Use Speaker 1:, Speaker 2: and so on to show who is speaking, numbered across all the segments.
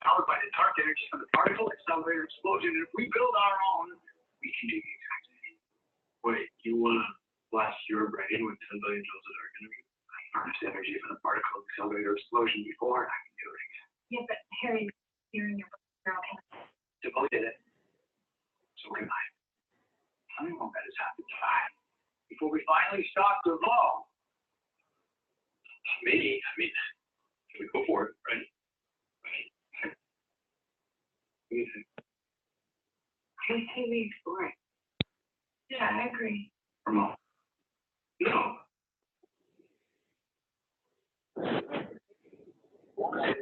Speaker 1: Powered by the dark energy from the particle accelerator explosion, and if we build our own, we can do the exact same. Wait, you want to blast your brain with 10 billion joules of dark energy? I harnessed energy from the particle accelerator explosion before, and I can do it again. Yeah, but Harry, you're in your girl can. Devote did it. So can I. How many more minutes have to die before we finally stop the law? Maybe. I mean, can we go for it, right? What do you think? I say we explore it. Yeah, I agree. Ramon. No. Why?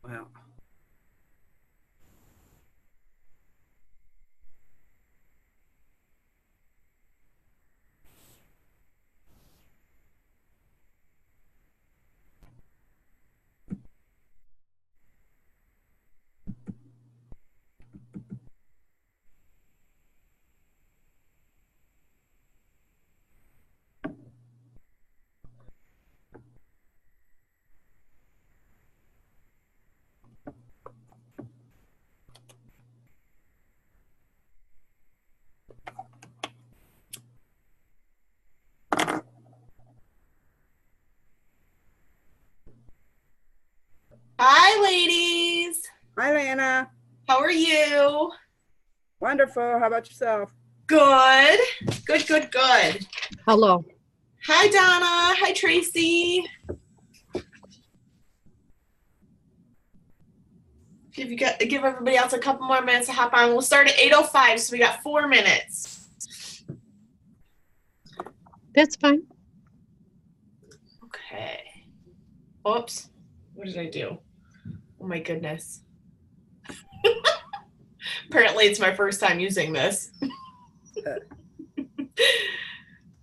Speaker 2: Wow.
Speaker 3: Hi, ladies.
Speaker 2: Hi, Lana.
Speaker 3: How are you?
Speaker 2: Wonderful. How about yourself?
Speaker 3: Good. Good, good, good.
Speaker 4: Hello.
Speaker 3: Hi, Donna. Hi, Tracy. Give everybody else a couple more minutes to hop on. We'll start at 8:05, so we got 4 minutes.
Speaker 4: That's fine.
Speaker 3: Okay. Oops. What did I do? Oh, my goodness. Apparently, it's my first time using this.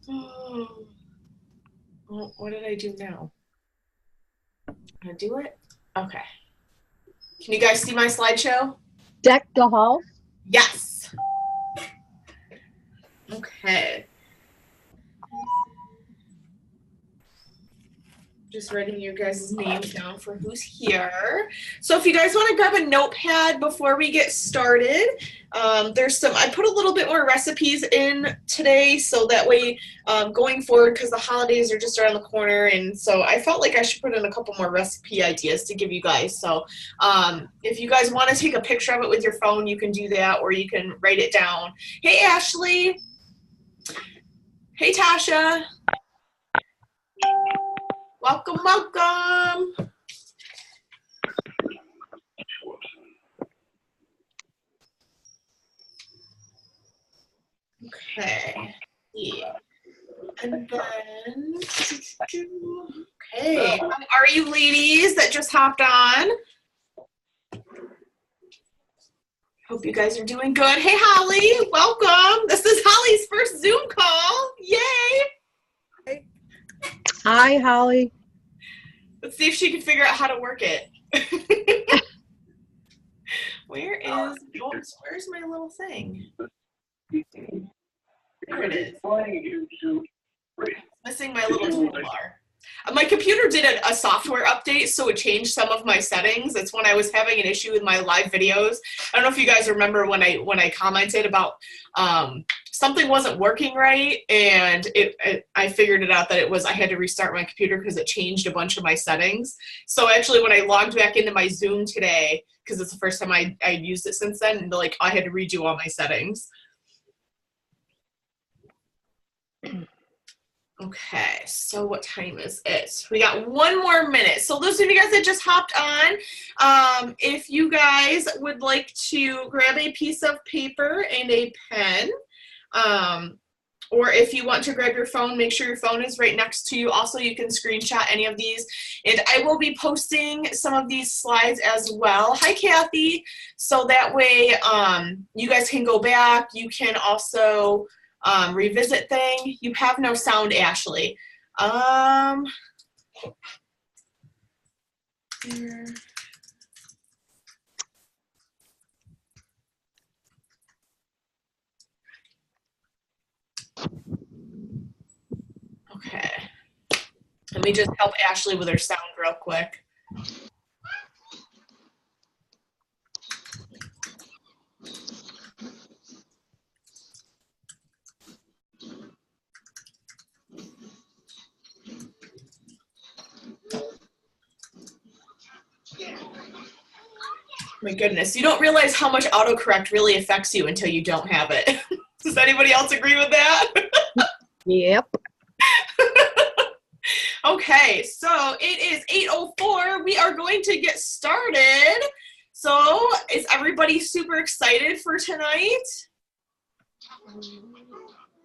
Speaker 3: Oh, what did I do now? Can I do it? Okay. Can you guys see my slideshow?
Speaker 4: Deck the hall.
Speaker 3: Yes. Okay. Just writing your guys' names down for who's here. So if you guys want to grab a notepad before we get started, I put a little bit more recipes in today, so that way going forward, because the holidays are just around the corner, and so I felt like I should put in a couple more recipe ideas to give you guys. So if you guys want to take a picture of it with your phone, you can do that, or you can write it down. Hey, Ashley. Hey, Tasha. Welcome, welcome. Okay. Yeah. And then, okay. How are you ladies that just hopped on? Hope you guys are doing good. Hey, Holly, welcome. This is Holly's first Zoom call. Yay.
Speaker 4: Hi, Holly.
Speaker 3: Let's see if she can figure out how to work it. Where's my little thing? There it is. Missing my little toolbar. My computer did a software update, so it changed some of my settings. It's when I was having an issue with my live videos. I don't know if you guys remember when I commented about something wasn't working right, and I figured it out that it was I had to restart my computer because it changed a bunch of my settings. So actually, when I logged back into my Zoom today, because it's the first time I used it since then, and like I had to redo all my settings. Okay, so what time is it? We got 1 more minute. So those of you guys that just hopped on, if you guys would like to grab a piece of paper and a pen, or if you want to grab your phone, make sure your phone is right next to you. Also, you can screenshot any of these. And I will be posting some of these slides as well. Hi, Kathy. So that way you guys can go back. You can also revisit thing. You have no sound, Ashley. Here. Okay. Let me just help Ashley with her sound real quick. My goodness, you don't realize how much autocorrect really affects you until you don't have it. Does anybody else agree with that?
Speaker 4: Yep.
Speaker 3: Okay, so it is 8:04. We are going to get started. So is everybody super excited for tonight?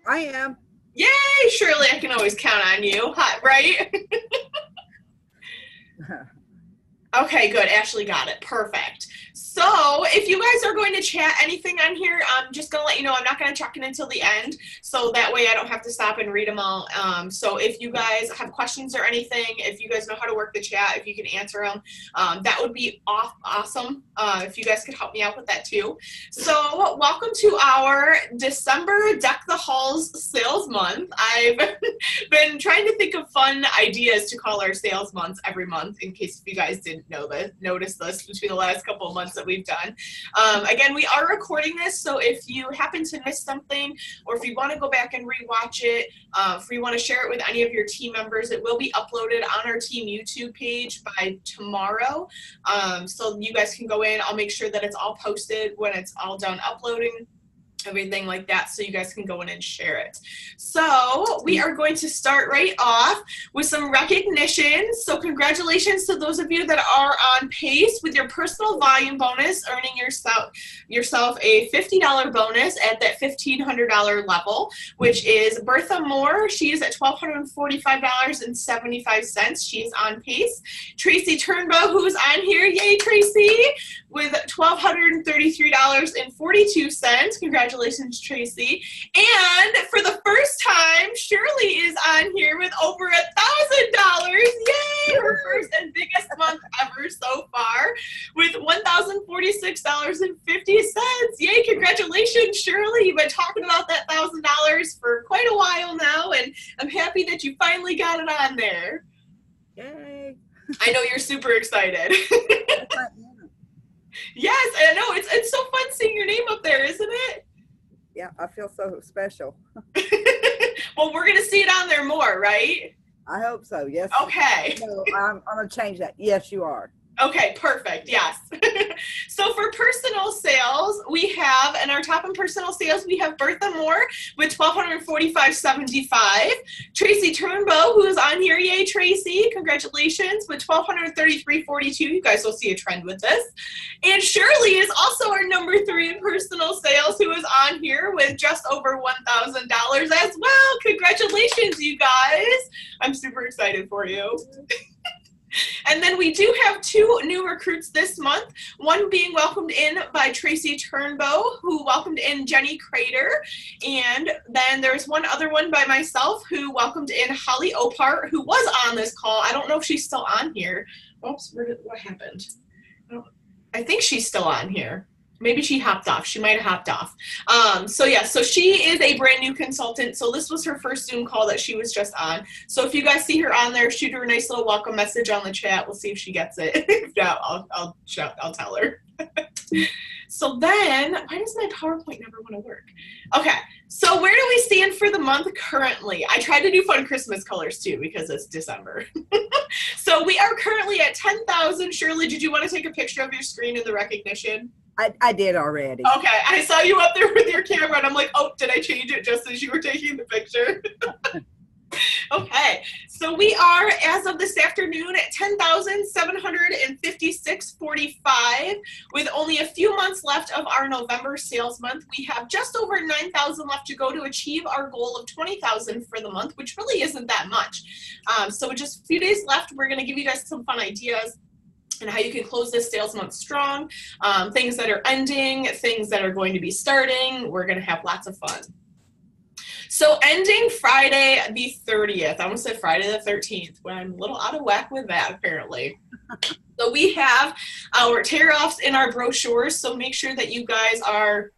Speaker 2: I am.
Speaker 3: Yay, Shirley, I can always count on you, right? Okay, good. Ashley got it. Perfect. So if you guys are going to chat anything on here, I'm just going to let you know I'm not going to check in until the end, so that way I don't have to stop and read them all. So if you guys have questions or anything, if you guys know how to work the chat, if you can answer them, that would be awesome if you guys could help me out with that too. So welcome to our December Deck the Halls sales month. I've been trying to think of fun ideas to call our sales months every month, in case if you guys didn't notice this between the last couple of months that we've done. Again, we are recording this, so if you happen to miss something, or if you want to go back and rewatch it, if you want to share it with any of your team members, it will be uploaded on our team YouTube page by tomorrow. So you guys can go in. I'll make sure that it's all posted when it's all done uploading, everything like that, so you guys can go in and share it. So we are going to start right off with some recognitions. So congratulations to those of you that are on pace with your personal volume bonus, earning yourself a $50 bonus at that $1,500 level, which is Bertha Moore. She is at $1,245.75. She is on pace. Tracy Turnbow, who is on here, yay Tracy, with $1,233.42. Congratulations, Tracy. And for the first time, Shirley is on here with over $1,000. Yay! Her first and biggest month ever so far, with $1,046.50. Yay! Congratulations, Shirley. You've been talking about that $1,000 for quite a while now, and I'm happy that you finally got it on there.
Speaker 2: Yay.
Speaker 3: I know you're super excited. Yes, I know. It's so fun seeing your name up there, isn't it?
Speaker 2: Yeah, I feel so special.
Speaker 3: Well, we're going to see it on there more, right?
Speaker 2: I hope so, yes.
Speaker 3: Okay.
Speaker 2: So I'm going to change that. Yes, you are.
Speaker 3: Okay, perfect. Yes. So for personal sales, we have, in our top in personal sales, we have Bertha Moore with $1,245.75. Tracy Turnbow, who is on here. Yay, Tracy. Congratulations, with $1,233.42. You guys will see a trend with this. And Shirley is also our number 3 in personal sales, who is on here with just over $1,000 as well. Congratulations, you guys. I'm super excited for you. And then we do have 2 new recruits this month, one being welcomed in by Tracy Turnbow, who welcomed in Jenny Crater. And then there's one other one by myself who welcomed in Holly Opart, who was on this call. I don't know if she's still on here. Oops, what happened? I think she's still on here. Maybe she hopped off. She might have hopped off. So yeah, so she is a brand new consultant. So this was her first Zoom call that she was just on. So if you guys see her on there, shoot her a nice little welcome message on the chat. We'll see if she gets it. If not, I'll tell her. So then, why does my PowerPoint never want to work? Okay, so where do we stand for the month currently? I tried to do fun Christmas colors too because it's December. So we are currently at 10,000. Shirley, did you want to take a picture of your screen in the recognition?
Speaker 2: I did already.
Speaker 3: Okay, I saw you up there with your camera and I'm like, oh, did I change it just as you were taking the picture? Okay, so we are, as of this afternoon, at 10,756.45. With only a few months left of our November sales month, we have just over 9,000 left to go to achieve our goal of 20,000 for the month, which really isn't that much. So with just a few days left, we're going to give you guys some fun ideas and how you can close this sales month strong, things that are ending, things that are going to be starting. We're going to have lots of fun. So ending Friday the 30th, I almost said Friday the 13th, when I'm a little out of whack with that apparently. So we have our tear-offs in our brochures, so make sure that you guys are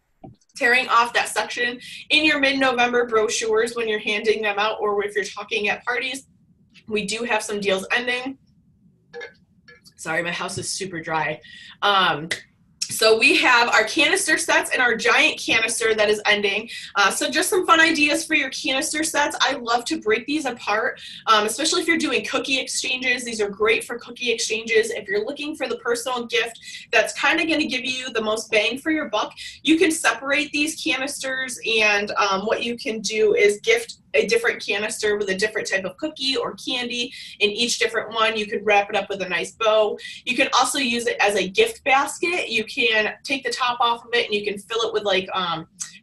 Speaker 3: tearing off that section in your mid-November brochures when you're handing them out or if you're talking at parties. We do have some deals ending. Sorry, my house is super dry. So we have our canister sets and our giant canister that is ending. So just some fun ideas for your canister sets. I love to break these apart, especially if you're doing cookie exchanges. These are great for cookie exchanges. If you're looking for the personal gift that's kind of going to give you the most bang for your buck, you can separate these canisters, and what you can do is gift a different canister with a different type of cookie or candy in each different one. You could wrap it up with a nice bow. You can also use it as a gift basket. You can take the top off of it and you can fill it with like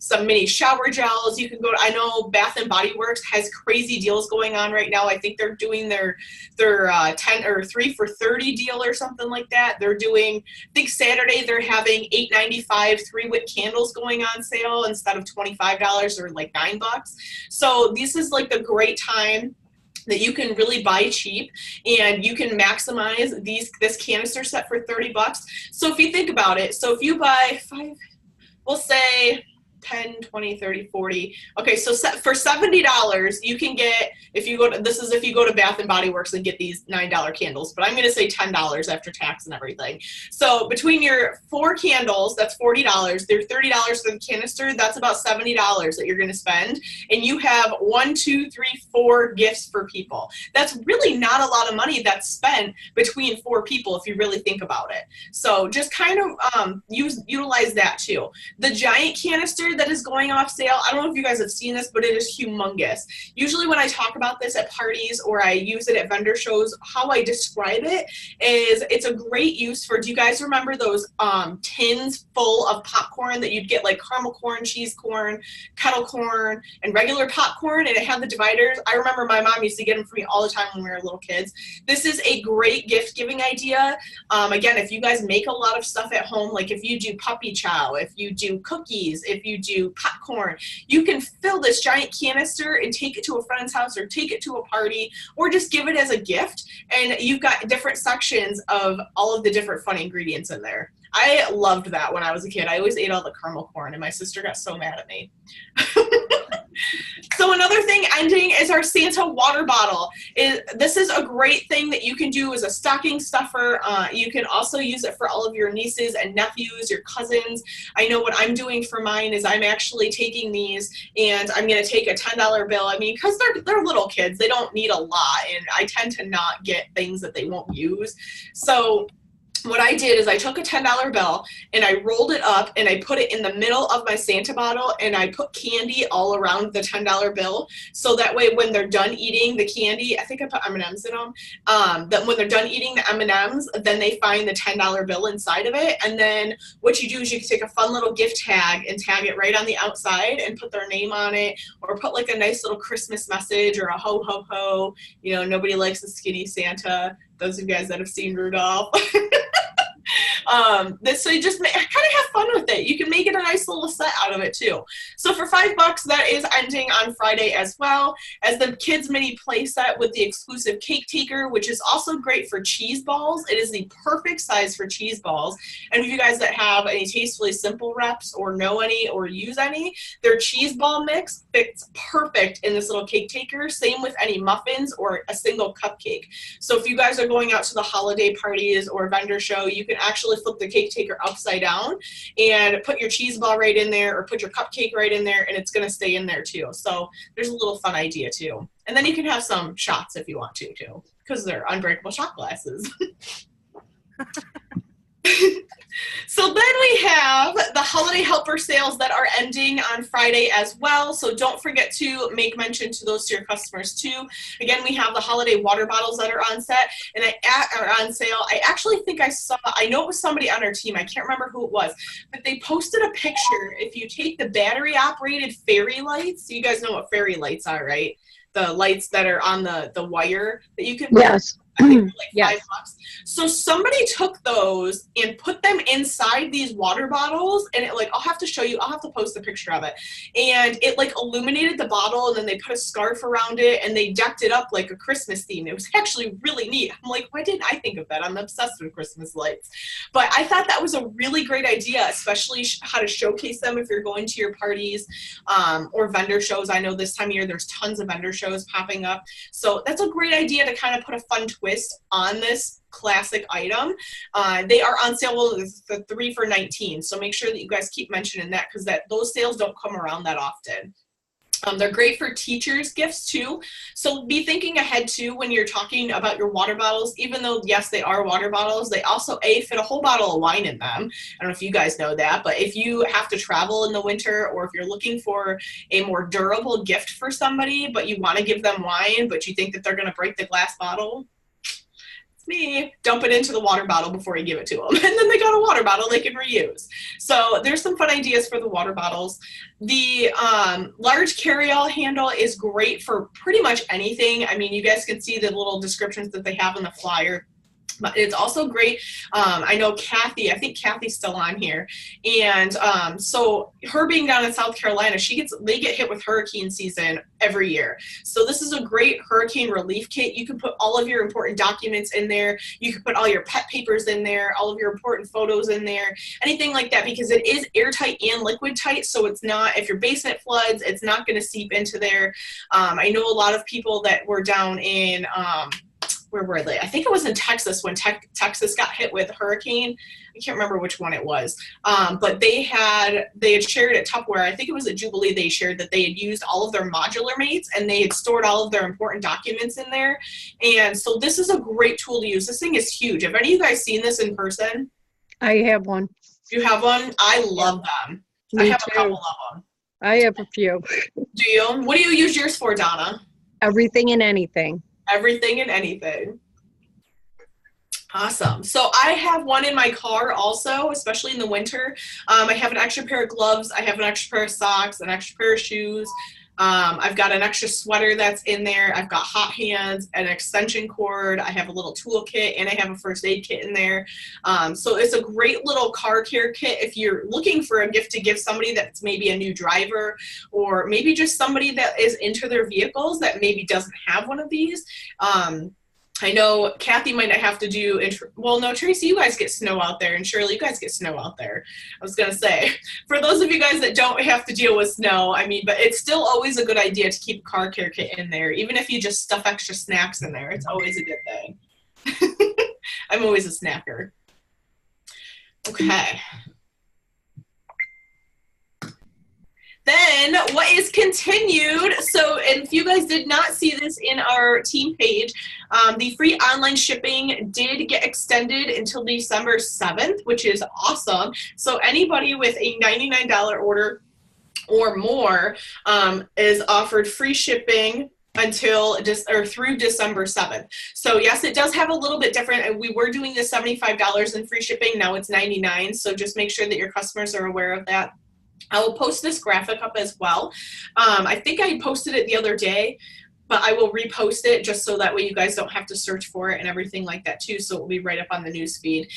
Speaker 3: some mini shower gels. You can go to, I know Bath and Body Works has crazy deals going on right now. I think they're doing their 10 or 3 for $30 deal or something like that. They're doing, I think Saturday they're having $8.95 3-wick candles going on sale instead of $25 or like $9. So this is like the great time that you can really buy cheap and you can maximize this canister set for $30. So if you think about it, so if you buy 5, we'll say 10, 20, 30, 40. Okay, so for $70, you can get, if you go to, this is if you go to Bath and Body Works and get these $9 candles, but I'm going to say $10 after tax and everything. So between your 4 candles, that's $40. They're $30 for the canister. That's about $70 that you're going to spend. And you have 1, 2, 3, 4 gifts for people. That's really not a lot of money that's spent between 4 people if you really think about it. So just kind of utilize that too. The giant canister that is going off sale, I don't know if you guys have seen this, but it is humongous. Usually when I talk about this at parties or I use it at vendor shows, how I describe it is it's a great use for, do you guys remember those tins full of popcorn that you'd get, like caramel corn, cheese corn, kettle corn, and regular popcorn, and it had the dividers? I remember my mom used to get them for me all the time when we were little kids. This is a great gift giving idea. Again, if you guys make a lot of stuff at home, like if you do puppy chow, if you do cookies, if you do popcorn, you can fill this giant canister and take it to a friend's house or take it to a party or just give it as a gift, and you've got different sections of all of the different fun ingredients in there. I loved that when I was a kid. I always ate all the caramel corn and my sister got so mad at me. So another thing ending is our Santa water bottle. This is a great thing that you can do as a stocking stuffer. You can also use it for all of your nieces and nephews, your cousins. I know what I'm doing for mine is I'm actually taking these and I'm going to take a $10 bill. I mean, because they're little kids, they don't need a lot, and I tend to not get things that they won't use. So what I did is I took a $10 bill and I rolled it up and I put it in the middle of my Santa bottle, and I put candy all around the $10 bill. So that way when they're done eating the candy, I think I put M&Ms in them, that when they're done eating the M&Ms, then they find the $10 bill inside of it. And then what you do is you can take a fun little gift tag and tag it right on the outside and put their name on it, or put like a nice little Christmas message or a ho ho ho, you know, nobody likes a skinny Santa, those of you guys that have seen Rudolph. So you just kind of have fun with it. You can make it a nice little set out of it too. So for $5, that is ending on Friday as well as the kids mini play set with the exclusive cake taker, which is also great for cheese balls. It is the perfect size for cheese balls. And if you guys that have any Tastefully Simple reps or know any or use any, their cheese ball mix fits perfect in this little cake taker. Same with any muffins or a single cupcake. So if you guys are going out to the holiday parties or vendor show, you can actually flip the cake taker upside down and put your cheese ball right in there or put your cupcake right in there, and it's going to stay in there too. So there's a little fun idea too. And then you can have some shots if you want to too, because they're unbreakable shot glasses. So then we have the holiday helper sales that are ending on Friday as well. So don't forget to make mention to those to your customers too. Again, we have the holiday water bottles that are on set and are on sale. I actually think I know it was somebody on our team. I can't remember who it was, but they posted a picture. If you take the battery operated fairy lights, you guys know what fairy lights are, right? The lights that are on the wire that you can
Speaker 4: Yes.
Speaker 3: I think like
Speaker 4: Yes.
Speaker 3: $5. So somebody took those and put them inside these water bottles, and it I'll have to show you. I'll have to post a picture of it. And it illuminated the bottle, and then they put a scarf around it, and they decked it up like a Christmas theme. It was actually really neat. I'm like, why didn't I think of that? I'm obsessed with Christmas lights. But I thought that was a really great idea, especially how to showcase them if you're going to your parties or vendor shows. I know this time of year there's tons of vendor shows popping up. So that's a great idea to kind of put a fun twist on this classic item. They are on sale for 3 for $19. So make sure that you guys keep mentioning that because those sales don't come around that often. They're great for teachers' gifts too. So be thinking ahead too when you're talking about your water bottles, even though yes, they are water bottles, they also fit a whole bottle of wine in them. I don't know if you guys know that, but if you have to travel in the winter or if you're looking for a more durable gift for somebody, but you want to give them wine, but you think that they're going to break the glass bottle, me, dump it into the water bottle before you give it to them. And then they got a water bottle they can reuse. So there's some fun ideas for the water bottles. The large carry-all handle is great for pretty much anything. I mean, you guys can see the little descriptions that they have in the flyer. But it's also great. I know Kathy, I think Kathy's still on here. And so her being down in South Carolina, they get hit with hurricane season every year. So this is a great hurricane relief kit. You can put all of your important documents in there. You can put all your pet papers in there, all of your important photos in there, anything like that, because it is airtight and liquid tight. So it's not, if your basement floods, it's not going to seep into there. I know a lot of people that were down in, where were they? I think it was in Texas when Texas got hit with a hurricane. I can't remember which one it was. But they had shared at Tupperware, I think it was at Jubilee, they shared that they had used all of their modular mates and they had stored all of their important documents in there. And so this is a great tool to use. This thing is huge. Have any of you guys seen this in person?
Speaker 4: I have one.
Speaker 3: You have one? I love them. I
Speaker 4: Me
Speaker 3: have
Speaker 4: too.
Speaker 3: a couple of them.
Speaker 4: I have a few.
Speaker 3: Do you? What do you use yours for, Donna?
Speaker 4: Everything and anything.
Speaker 3: Everything and anything. Awesome. So I have one in my car also, especially in the winter. I have an extra pair of gloves. I have an extra pair of socks, an extra pair of shoes. I've got an extra sweater that's in there. I've got hot hands, an extension cord. I have a little tool kit, and I have a first aid kit in there. So it's a great little car care kit if you're looking for a gift to give somebody that's maybe a new driver or maybe just somebody that is into their vehicles that maybe doesn't have one of these. I know Kathy might not have to do, well, no, Tracy, you guys get snow out there, and Shirley, you guys get snow out there. I was going to say, for those of you guys that don't have to deal with snow, I mean, but it's still always a good idea to keep a car care kit in there, even if you just stuff extra snacks in there. It's always a good thing. I'm always a snacker. Okay. Then what is continued, so if you guys did not see this in our team page, the free online shipping did get extended until December 7th, which is awesome. So anybody with a $99 order or more is offered free shipping until through December 7th. So yes, it does have a little bit different, and we were doing the $75 in free shipping. Now it's $99. So just make sure that your customers are aware of that. I will post this graphic up as well. I think I posted it the other day. but I will repost it just so that way you guys don't have to search for it and everything like that too. So it will be right up on the news feed.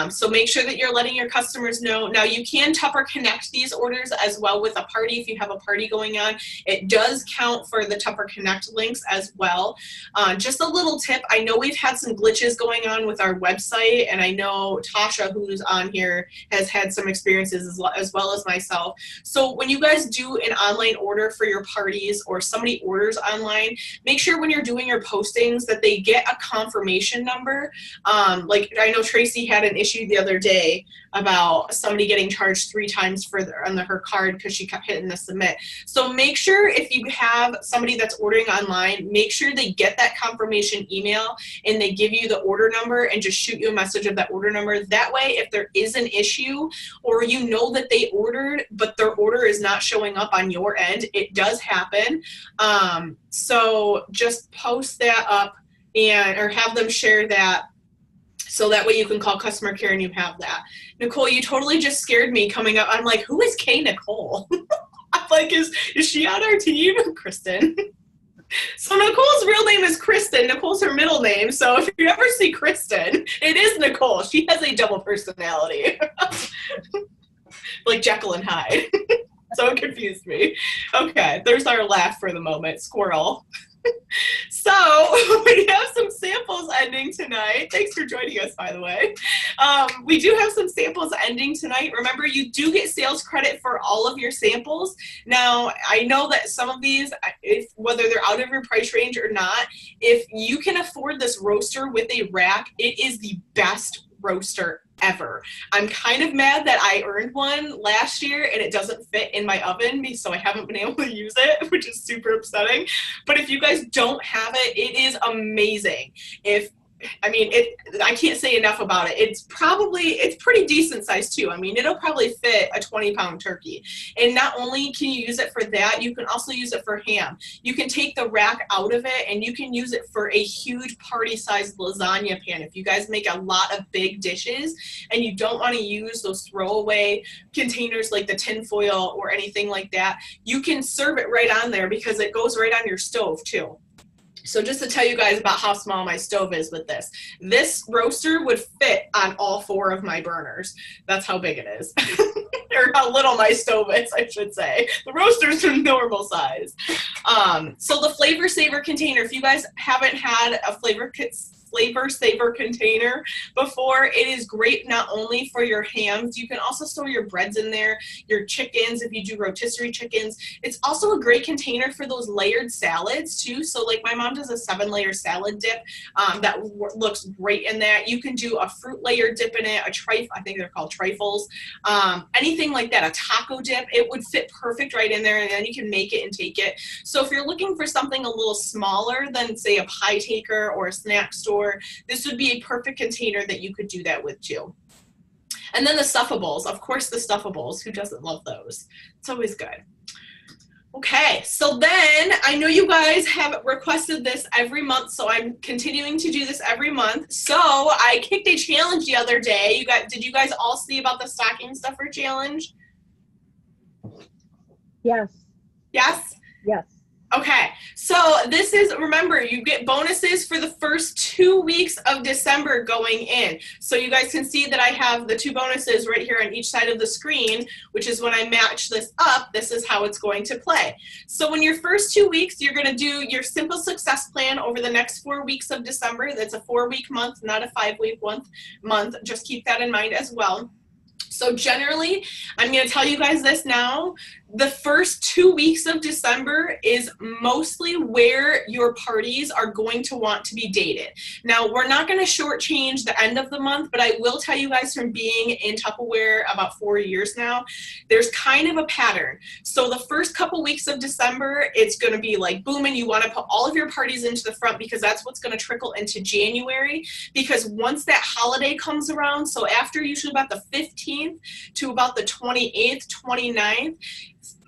Speaker 3: So make sure that you're letting your customers know. Now you can Tupper Connect these orders as well with a party. If you have a party going on, it does count for the Tupper Connect links as well. Just a little tip. I know we've had some glitches going on with our website, and I know Tasha, who's on here, has had some experiences as well as myself. So when you guys do an online order for your parties or somebody orders online, make sure when you're doing your postings that they get a confirmation number. Like I know Tracy had an issue the other day about somebody getting charged 3 times for her card because she kept hitting the submit. So make sure if you have somebody that's ordering online, make sure they get that confirmation email and they give you the order number and just shoot you a message of that order number. That way, if there is an issue or you know that they ordered but their order is not showing up on your end, it does happen. So just post that up or have them share that, so that way you can call customer care and you have that. Nicole, you totally just scared me coming up. I'm like, who is Kay Nicole? I'm like, is she on our team? Kristen. So Nicole's real name is Kristen. Nicole's her middle name. So if you ever see Kristen, it is Nicole. She has a double personality. Like Jekyll and Hyde. So it confused me. Okay, there's our laugh for the moment. Squirrel. So we have some samples ending tonight. Thanks for joining us, by the way. We do have some samples ending tonight. Remember, you do get sales credit for all of your samples. Now, I know that some of these, whether they're out of your price range or not, if you can afford this roaster with a rack, it is the best roaster ever. I'm kind of mad that I earned one last year and it doesn't fit in my oven, so I haven't been able to use it, which is super upsetting. But if you guys don't have it, it is amazing. I can't say enough about it. It's pretty decent size too. I mean, it'll probably fit a 20-pound turkey. And not only can you use it for that, you can also use it for ham. You can take the rack out of it and you can use it for a huge party-sized lasagna pan. If you guys make a lot of big dishes and you don't want to use those throwaway containers like the tin foil or anything like that, you can serve it right on there because it goes right on your stove too. So just to tell you guys about how small my stove is with this roaster would fit on all 4 of my burners. That's how big it is. Or how little my stove is, I should say. The roaster's a normal size. So the Flavor Saver container, if you guys haven't had a Flavor Saver container before, it is great not only for your hams, you can also store your breads in there, your chickens if you do rotisserie chickens. It's also a great container for those layered salads too. So like my mom does a 7-layer salad dip that looks great in that. You can do a fruit layer dip in it, I think they're called trifles, anything like that, a taco dip. It would fit perfect right in there, and then you can make it and take it. So if you're looking for something a little smaller than say a pie taker or a snack store, this would be a perfect container that you could do that with too. And then the stuffables, of course, the stuffables. Who doesn't love those? It's always good. Okay, so then I know you guys have requested this every month, so I'm continuing to do this every month. So I kicked a challenge the other day. Did you guys all see about the stocking stuffer challenge?
Speaker 4: Yes.
Speaker 3: Yes?
Speaker 4: Yes.
Speaker 3: Okay, so this is, remember, you get bonuses for the first 2 weeks of December going in. So you guys can see that I have the 2 bonuses right here on each side of the screen, which is when I match this up, this is how it's going to play. So in your first 2 weeks, you're gonna do your Simple Success Plan over the next 4 weeks of December. That's a 4-week month, not a 5-week month. Just keep that in mind as well. So generally, I'm going to tell you guys this now, the first 2 weeks of December is mostly where your parties are going to want to be dated. Now, we're not going to shortchange the end of the month, but I will tell you guys from being in Tupperware about 4 years now, there's kind of a pattern. So the first couple weeks of December, it's going to be like booming. You want to put all of your parties into the front because that's what's going to trickle into January. Because once that holiday comes around, so after usually about the 15th to about the 28th, 29th,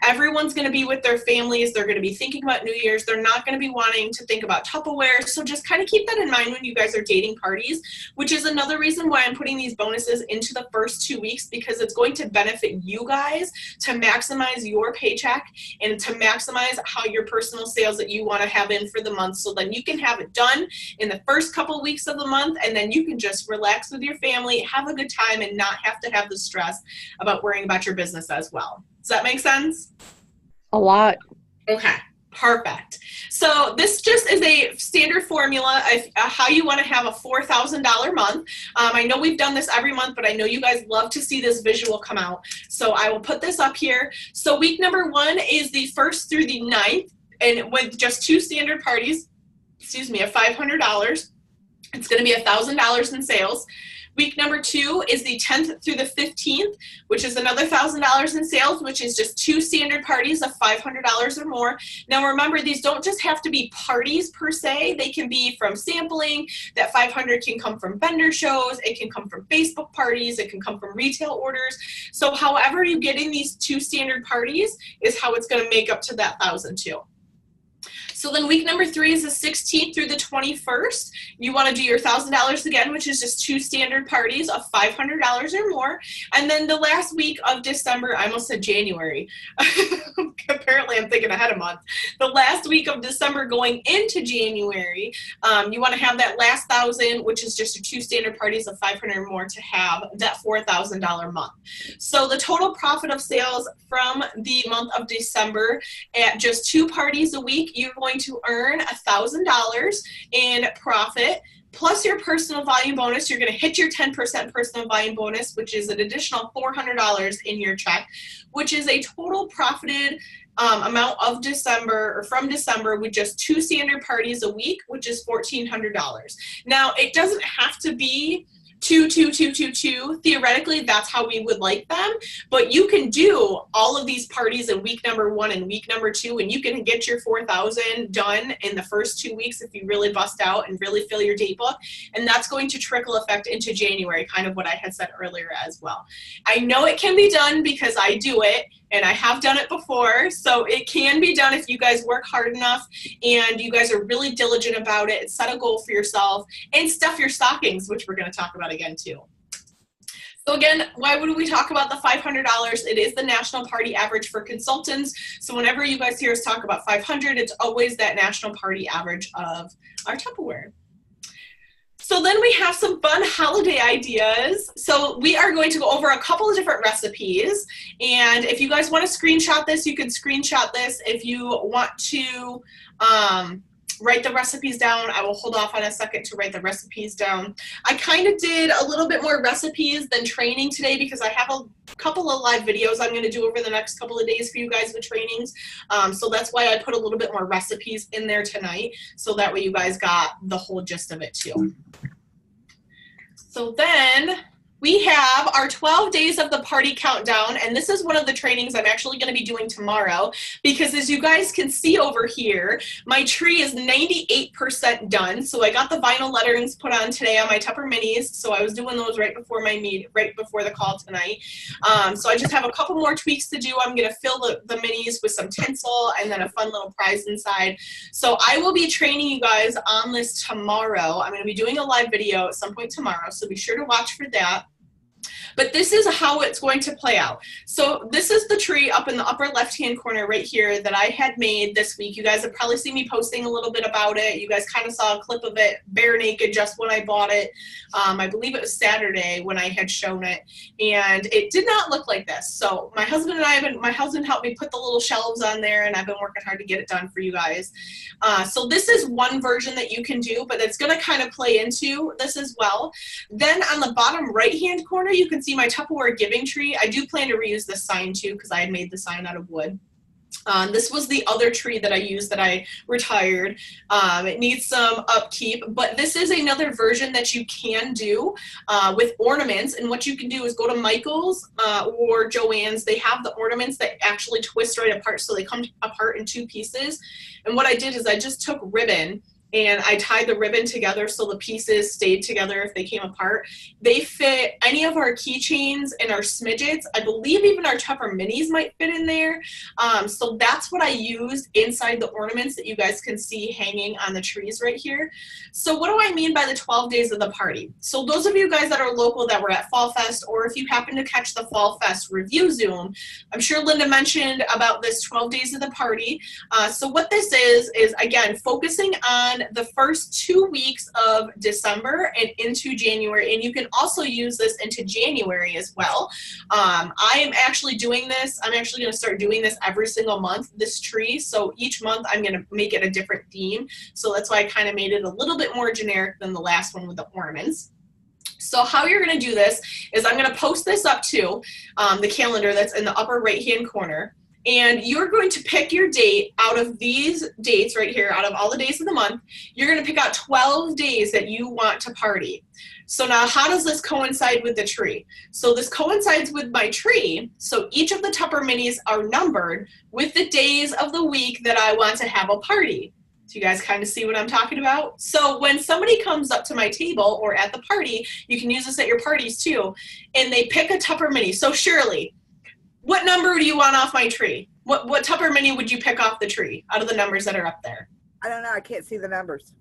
Speaker 3: Everyone's going to be with their families. They're going to be thinking about New Year's. They're not going to be wanting to think about Tupperware. So just kind of keep that in mind when you guys are dating parties, which is another reason why I'm putting these bonuses into the first 2 weeks, because it's going to benefit you guys to maximize your paycheck and to maximize how your personal sales that you want to have in for the month, so then you can have it done in the first couple weeks of the month, and then you can just relax with your family, have a good time, and not have to have the stress about worrying about your business as well. Does that make sense?
Speaker 4: A lot.
Speaker 3: Okay, perfect. So this just is a standard formula of how you want to have a $4,000 month. I know we've done this every month, but I know you guys love to see this visual come out. So I will put this up here. So week number 1 is the 1st through the 9th, and with just 2 standard parties, excuse me, of $500. It's going to be $1,000 in sales. Week number 2 is the 10th through the 15th, which is another $1,000 in sales, which is just 2 standard parties of $500 or more. Now remember, these don't just have to be parties per se. They can be from sampling. That $500 can come from vendor shows. It can come from Facebook parties. It can come from retail orders. So however you get in these 2 standard parties is how it's going to make up to that $1,000 too. So then week number 3 is the 16th through the 21st. You want to do your $1,000 again, which is just 2 standard parties of $500 or more. And then the last week of December, I almost said January. Apparently I'm thinking ahead a month. The last week of December going into January, you want to have that last $1,000, which is just your 2 standard parties of $500 or more, to have that $4,000 month. So the total profit of sales from the month of December at just 2 parties a week, you're going to earn $1,000 in profit, plus your personal volume bonus. You're going to hit your 10% personal volume bonus, which is an additional $400 in your check, which is a total profited amount of December, or from December, with just 2 standard parties a week, which is $1,400. Now, it doesn't have to be 2, 2, 2, 2, 2. Theoretically, that's how we would like them. But you can do all of these parties in week number 1 and week number 2, and you can get your 4,000 done in the first 2 weeks if you really bust out and really fill your date book. And that's going to trickle effect into January, kind of what I had said earlier as well. I know it can be done because I do it, and I have done it before. So it can be done if you guys work hard enough and you guys are really diligent about it, set a goal for yourself, and stuff your stockings, which we're going to talk about again too. So again, why would we talk about the $500? It is the national party average for consultants. So whenever you guys hear us talk about 500, it's always that national party average of our Tupperware. So then we have some fun holiday ideas. So we are going to go over a couple of different recipes. And if you guys want to screenshot this, you can screenshot this. If you want to write the recipes down, I will hold off on a second to write the recipes down. I kind of did a little bit more recipes than training today because I have a couple of live videos I'm going to do over the next couple of days for you guys with trainings. So that's why I put a little bit more recipes in there tonight, so that way you guys got the whole gist of it too. So then we have our 12 days of the party countdown, and this is one of the trainings I'm actually going to be doing tomorrow, because as you guys can see over here, my tree is 98% done. So I got the vinyl letterings put on today on my Tupper Minis, so I was doing those right before right before the call tonight. So I just have a couple more tweaks to do. I'm going to fill the minis with some tinsel and then a fun little prize inside. So I will be training you guys on this tomorrow. I'm going to be doing a live video at some point tomorrow, so be sure to watch for that. But this is how it's going to play out. So this is the tree up in the upper left-hand corner right here that I had made this week. You guys have probably seen me posting a little bit about it. You guys kind of saw a clip of it bare naked just when I bought it. I believe it was Saturday when I had shown it. And it did not look like this. So my husband and I my husband helped me put the little shelves on there, and I've been working hard to get it done for you guys. So this is one version that you can do, but it's going to kind of play into this as well. Then on the bottom right-hand corner, you can see my Tupperware giving tree. I do plan to reuse this sign too, because I had made the sign out of wood. This was the other tree that I used that I retired. It needs some upkeep, but this is another version that you can do with ornaments. And what you can do is go to Michael's or Joann's. They have the ornaments that actually twist right apart, so they come apart in 2 pieces. And what I did is I just took ribbon and I tied the ribbon together so the pieces stayed together if they came apart. They fit any of our keychains and our smidgets. I believe even our Tupper minis might fit in there. So that's what I used inside the ornaments that you guys can see hanging on the trees right here. So what do I mean by the 12 days of the party? So those of you guys that are local that were at Fall Fest, or if you happen to catch the Fall Fest review Zoom, I'm sure Linda mentioned about this 12 days of the party. So what this is again, focusing on the first 2 weeks of December and into January, and you can also use this into January as well. I am actually doing this. I'm actually going to start doing this every single month, this tree. So each month I'm going to make it a different theme. So that's why I kind of made it a little bit more generic than the last one with the ornaments. So how you're going to do this is I'm going to post this up to the calendar that's in the upper right hand corner. And you're going to pick your date out of these dates right here, out of all the days of the month. You're going to pick out 12 days that you want to party. So now how does this coincide with the tree? So this coincides with my tree. So each of the Tupper minis are numbered with the days of the week that I want to have a party. Do you guys kind of see what I'm talking about? So when somebody comes up to my table or at the party, you can use this at your parties too, and they pick a Tupper mini. So Shirley, what number do you want off my tree? What Tupper mini would you pick off the tree out of the numbers that are up there?
Speaker 2: I don't know. I can't see the numbers.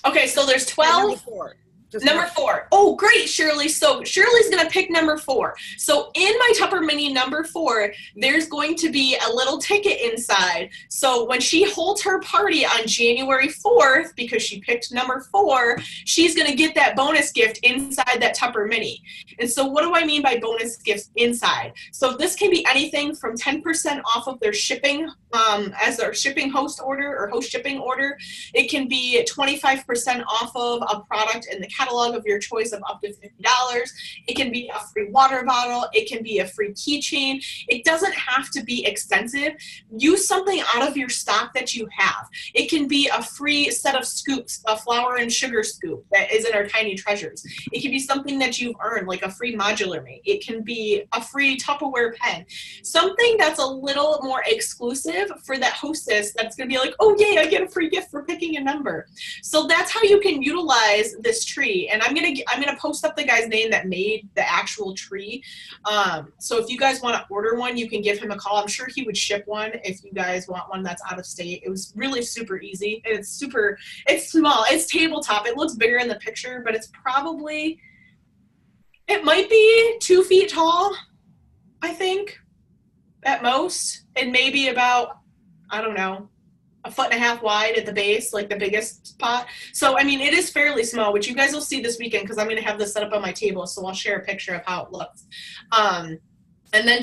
Speaker 3: Okay, so there's 12.
Speaker 2: Number 4.
Speaker 3: Number 4. Oh, great, Shirley. So Shirley's going to pick number 4. So in my Tupper mini number 4, there's going to be a little ticket inside. So when she holds her party on January 4th, because she picked number 4, she's going to get that bonus gift inside that Tupper mini. And so what do I mean by bonus gifts inside? So this can be anything from 10% off of their shipping as their shipping host order or host shipping order. It can be 25% off of a product in the catalog of your choice of up to $50. It can be a free water bottle. It can be a free keychain. It doesn't have to be extensive. Use something out of your stock that you have. It can be a free set of scoops, a flour and sugar scoop that is in our Tiny Treasures. It can be something that you've earned, like a free modular mate. It can be a free Tupperware pen. Something that's a little more exclusive for that hostess that's going to be like, oh, yay, I get a free gift for picking a number. So that's how you can utilize this tree. And I'm gonna post up the guy's name that made the actual tree. So if you guys want to order one, you can give him a call. I'm sure he would ship one if you guys want one that's out of state. It was really super easy. And it's small. It's tabletop. It looks bigger in the picture, but it might be 2 feet tall, I think, at most, and maybe about, I don't know, 1.5 feet wide at the base, like the biggest spot. So, I mean, it is fairly small, which you guys will see this weekend because I'm going to have this set up on my table, so I'll share a picture of how it looks. And then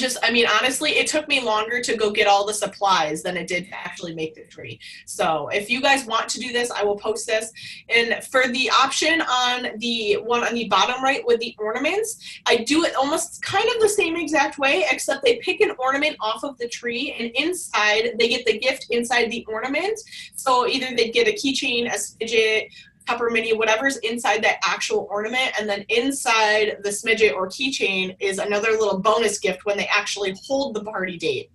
Speaker 3: honestly, it took me longer to go get all the supplies than it did to actually make the tree. So if you guys want to do this, I will post this. And for the option on the one on the bottom right with the ornaments, I do it almost kind of the same exact way, except they pick an ornament off of the tree, and inside, they get the gift inside the ornament. So either they get a keychain, a smidget, Tupper mini, whatever's inside that actual ornament, and then inside the smidget or keychain is another little bonus gift when they actually hold the party date.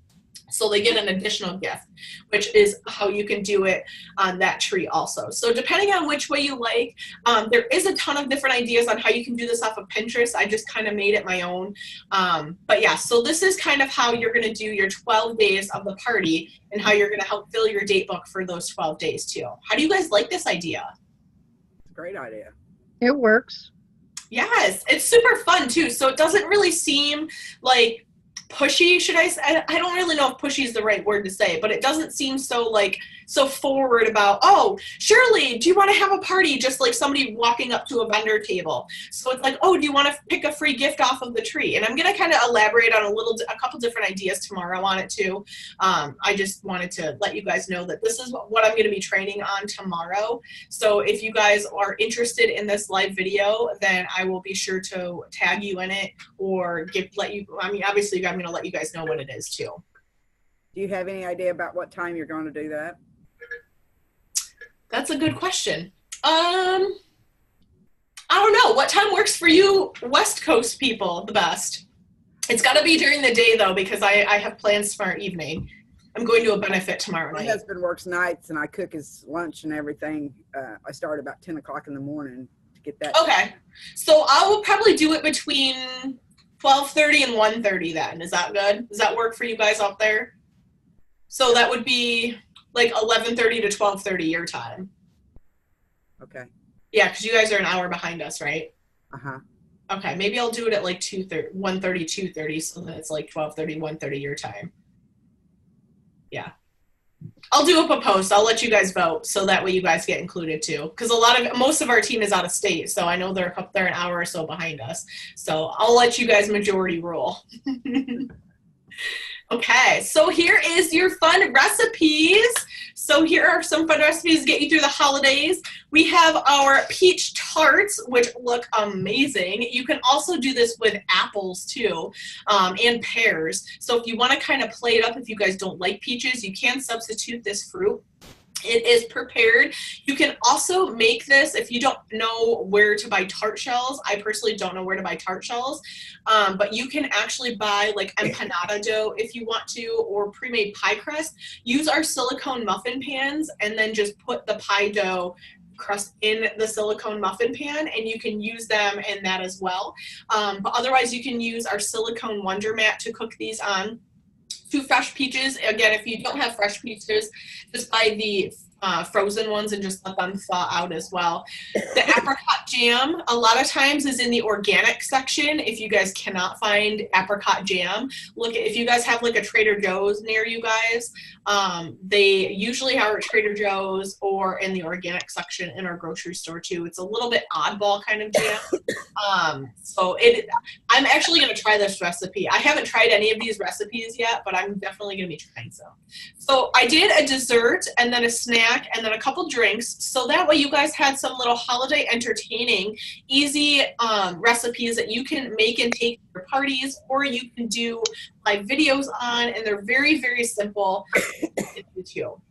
Speaker 3: So they get an additional gift, which is how you can do it on that tree also. So depending on which way you like, there is a ton of different ideas on how you can do this off of Pinterest. I just kind of made it my own. But yeah, so this is kind of how you're going to do your 12 days of the party and how you're going to help fill your date book for those 12 days too. How do you guys like this idea?
Speaker 2: Great idea.
Speaker 4: It works.
Speaker 3: Yes, it's super fun too. So it doesn't really seem like pushy, should I say? I don't really know if pushy is the right word to say, but it doesn't seem so forward about, oh, Shirley, do you want to have a party? Just like somebody walking up to a vendor table. So it's like, oh, do you want to pick a free gift off of the tree? And I'm going to kind of elaborate on a couple different ideas tomorrow on it too. I just wanted to let you guys know that this is what I'm going to be training on tomorrow. So if you guys are interested in this live video, then I will be sure to tag you in it or obviously I'm going to let you guys know what it is too.
Speaker 2: Do you have any idea about what time you're going to do that?
Speaker 3: That's a good question. I don't know. What time works for you West Coast people the best? It's got to be during the day, though, because I have plans tomorrow evening. I'm going to a benefit tomorrow
Speaker 2: My
Speaker 3: night.
Speaker 2: husband works nights and I cook his lunch and everything. I start about 10 o'clock in the morning to get that.
Speaker 3: Okay. So I will probably do it between 12:30 and 1:30 then. Is that good? Does that work for you guys out there? So that would be like 11:30 to 12:30 your time.
Speaker 2: Okay.
Speaker 3: Yeah, because you guys are an hour behind us, right?
Speaker 2: Uh-huh.
Speaker 3: Okay, maybe I'll do it at like 1:30, 2:30, so that it's like 12:30, 1:30 your time. Yeah. I'll do up a post. I'll let you guys vote, so that way you guys get included too. Because most of our team is out of state, so I know they're an hour or so behind us. So I'll let you guys majority rule. Okay, so here is your fun recipes. So here are some fun recipes to get you through the holidays. We have our peach tarts, which look amazing. You can also do this with apples too, and pears. So if you want to kind of play it up, if you guys don't like peaches, you can substitute this fruit. It is prepared. You can also make this if you don't know where to buy tart shells. I personally don't know where to buy tart shells, but you can actually buy like empanada dough if you want to, or pre-made pie crust. Use our silicone muffin pans and then just put the pie dough crust in the silicone muffin pan, and you can use them in that as well. But otherwise, you can use our silicone Wonder Mat to cook these on. 2 fresh peaches. Again, if you don't have fresh peaches, just buy the frozen ones and just let them thaw out as well. The apricot jam, a lot of times, is in the organic section. If you guys cannot find apricot jam, if you guys have like a Trader Joe's near you guys, they usually are at Trader Joe's or in the organic section in our grocery store too. It's a little bit oddball kind of jam. I'm actually going to try this recipe. I haven't tried any of these recipes yet, but I'm definitely going to be trying some. So I did a dessert and then a snack and then a couple drinks. So that way you guys had some little holiday entertaining, easy recipes that you can make and take to your parties, or you can do live videos on, and they're very, very simple too.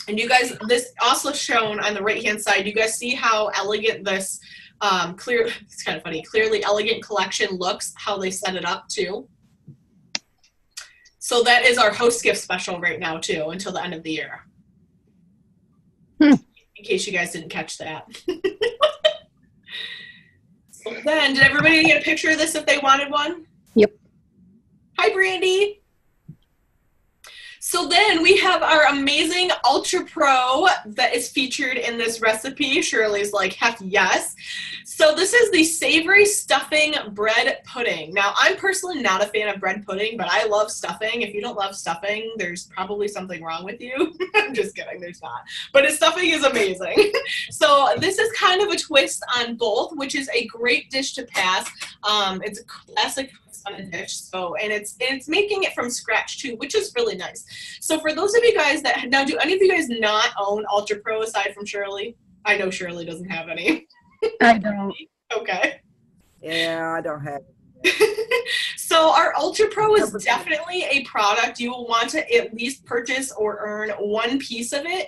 Speaker 3: And you guys, this also shown on the right-hand side, you guys see how elegant this it's kind of funny, Clearly Elegant collection looks, how they set it up too. So that is our host gift special right now too, until the end of the year. In case you guys didn't catch that. So then, did everybody get a picture of this if they wanted one?
Speaker 4: Yep.
Speaker 3: Hi, Brandy. So then we have our amazing Ultra Pro that is featured in this recipe. Shirley's like, heck yes. So this is the savory stuffing bread pudding. Now, I'm personally not a fan of bread pudding, but I love stuffing. If you don't love stuffing, there's probably something wrong with you. I'm just kidding, there's not. But its stuffing is amazing. So this is kind of a twist on both, which is a great dish to pass. It's a classic on a dish, and it's making it from scratch too, which is really nice. So for those of you guys now, do any of you guys not own Ultra Pro aside from Shirley? I know Shirley doesn't have any.
Speaker 4: I don't.
Speaker 3: Okay.
Speaker 2: Yeah, I don't have it.
Speaker 3: So our Ultra Pro is definitely a product you will want to at least purchase or earn one piece of it.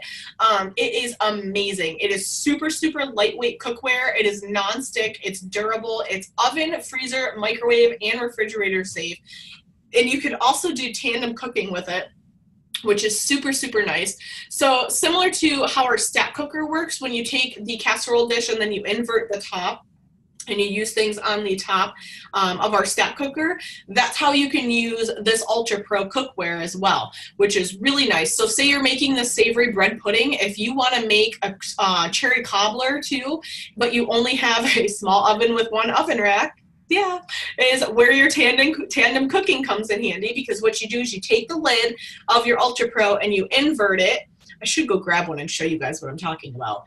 Speaker 3: It is amazing. It is super, super lightweight cookware. It is non-stick. It's durable. It's oven, freezer, microwave, and refrigerator safe. And you can also do tandem cooking with it, which is super, super nice. So similar to how our stack cooker works, when you take the casserole dish and then you invert the top, and you use things on the top of our stack cooker, that's how you can use this Ultra Pro cookware as well, which is really nice. So say you're making the savory bread pudding, if you want to make a cherry cobbler too, but you only have a small oven with one oven rack, yeah, is where your tandem cooking comes in handy, because what you do is you take the lid of your Ultra Pro and you invert it. I should go grab one and show you guys what I'm talking about.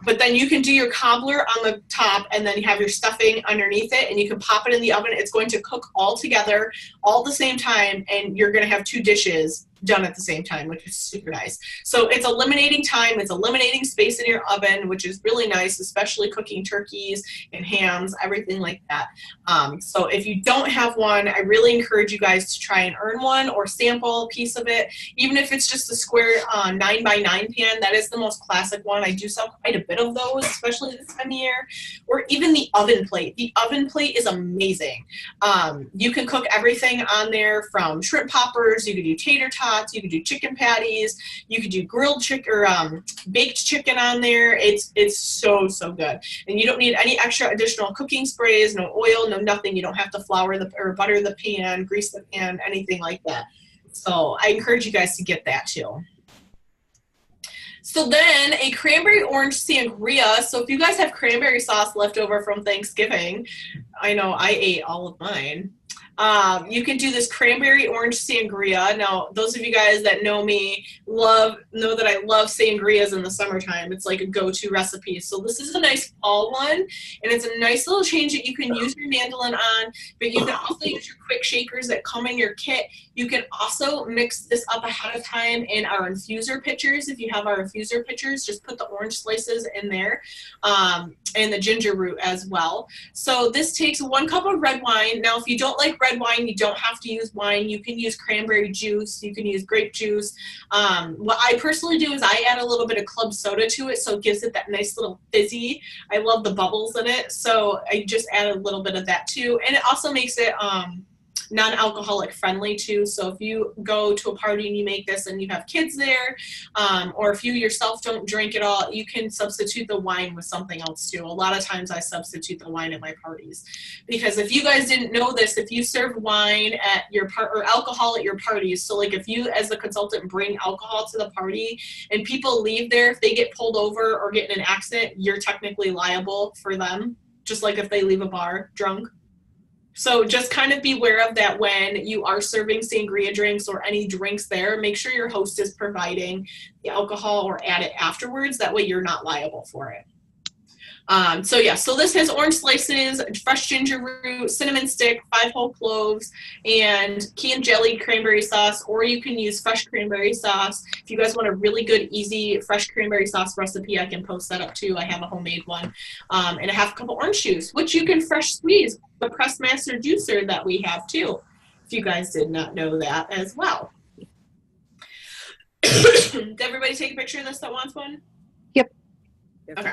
Speaker 3: But then you can do your cobbler on the top, and then you have your stuffing underneath it, and you can pop it in the oven. It's going to cook all together all at the same time, and you're going to have 2 dishes done at the same time, which is super nice. So it's eliminating time, it's eliminating space in your oven, which is really nice, especially cooking turkeys and hams, everything like that. So if you don't have one, I really encourage you guys to try and earn one or sample a piece of it, even if it's just a square 9x9 pan. That is the most classic one. I do sell quite a bit of those, especially this time of year. Or even the oven plate. The oven plate is amazing. You can cook everything on there, from shrimp poppers, you can do tater tots, tots. You could do chicken patties. You could do grilled chicken or baked chicken on there. It's so good. And you don't need any extra additional cooking sprays, no oil, no nothing. You don't have to flour or butter the pan, grease the pan, anything like that. So I encourage you guys to get that too. So then a cranberry orange sangria. So if you guys have cranberry sauce left over from Thanksgiving, I know I ate all of mine. You can do this cranberry orange sangria. Now, those of you guys that know me know that I love sangrias in the summertime. It's like a go-to recipe. So this is a nice fall one, and it's a nice little change that you can use your mandolin on, but you can also use your quick shakers that come in your kit. You can also mix this up ahead of time in our infuser pitchers. If you have our infuser pitchers, just put the orange slices in there, and the ginger root as well. So this takes 1 cup of red wine. Now, if you don't like red wine, you don't have to use wine. You can use cranberry juice. You can use grape juice. What I personally do is I add a little bit of club soda to it, so it gives it that nice little fizzy. I love the bubbles in it, so I just add a little bit of that too. And it also makes it non-alcoholic friendly too. So if you go to a party and you make this and you have kids there, or if you yourself don't drink at all, you can substitute the wine with something else too. A lot of times I substitute the wine at my parties, because if you guys didn't know this, if you serve wine at your or alcohol at your parties, so like if you as the consultant bring alcohol to the party and people leave there, if they get pulled over or get in an accident, you're technically liable for them, just like if they leave a bar drunk. So just kind of beware of that when you are serving sangria drinks or any drinks there. Make sure your host is providing the alcohol or add it afterwards. That way you're not liable for it. So yeah, so this has orange slices, fresh ginger root, cinnamon stick, 5 whole cloves, and canned jelly cranberry sauce, or you can use fresh cranberry sauce. If you guys want a really good, easy, fresh cranberry sauce recipe, I can post that up too. I have a homemade one. And I have a couple orange juice, which you can fresh squeeze, the Press Master juicer that we have too, if you guys did not know that as well. Did everybody take a picture of this that wants one?
Speaker 4: Yep.
Speaker 3: Okay.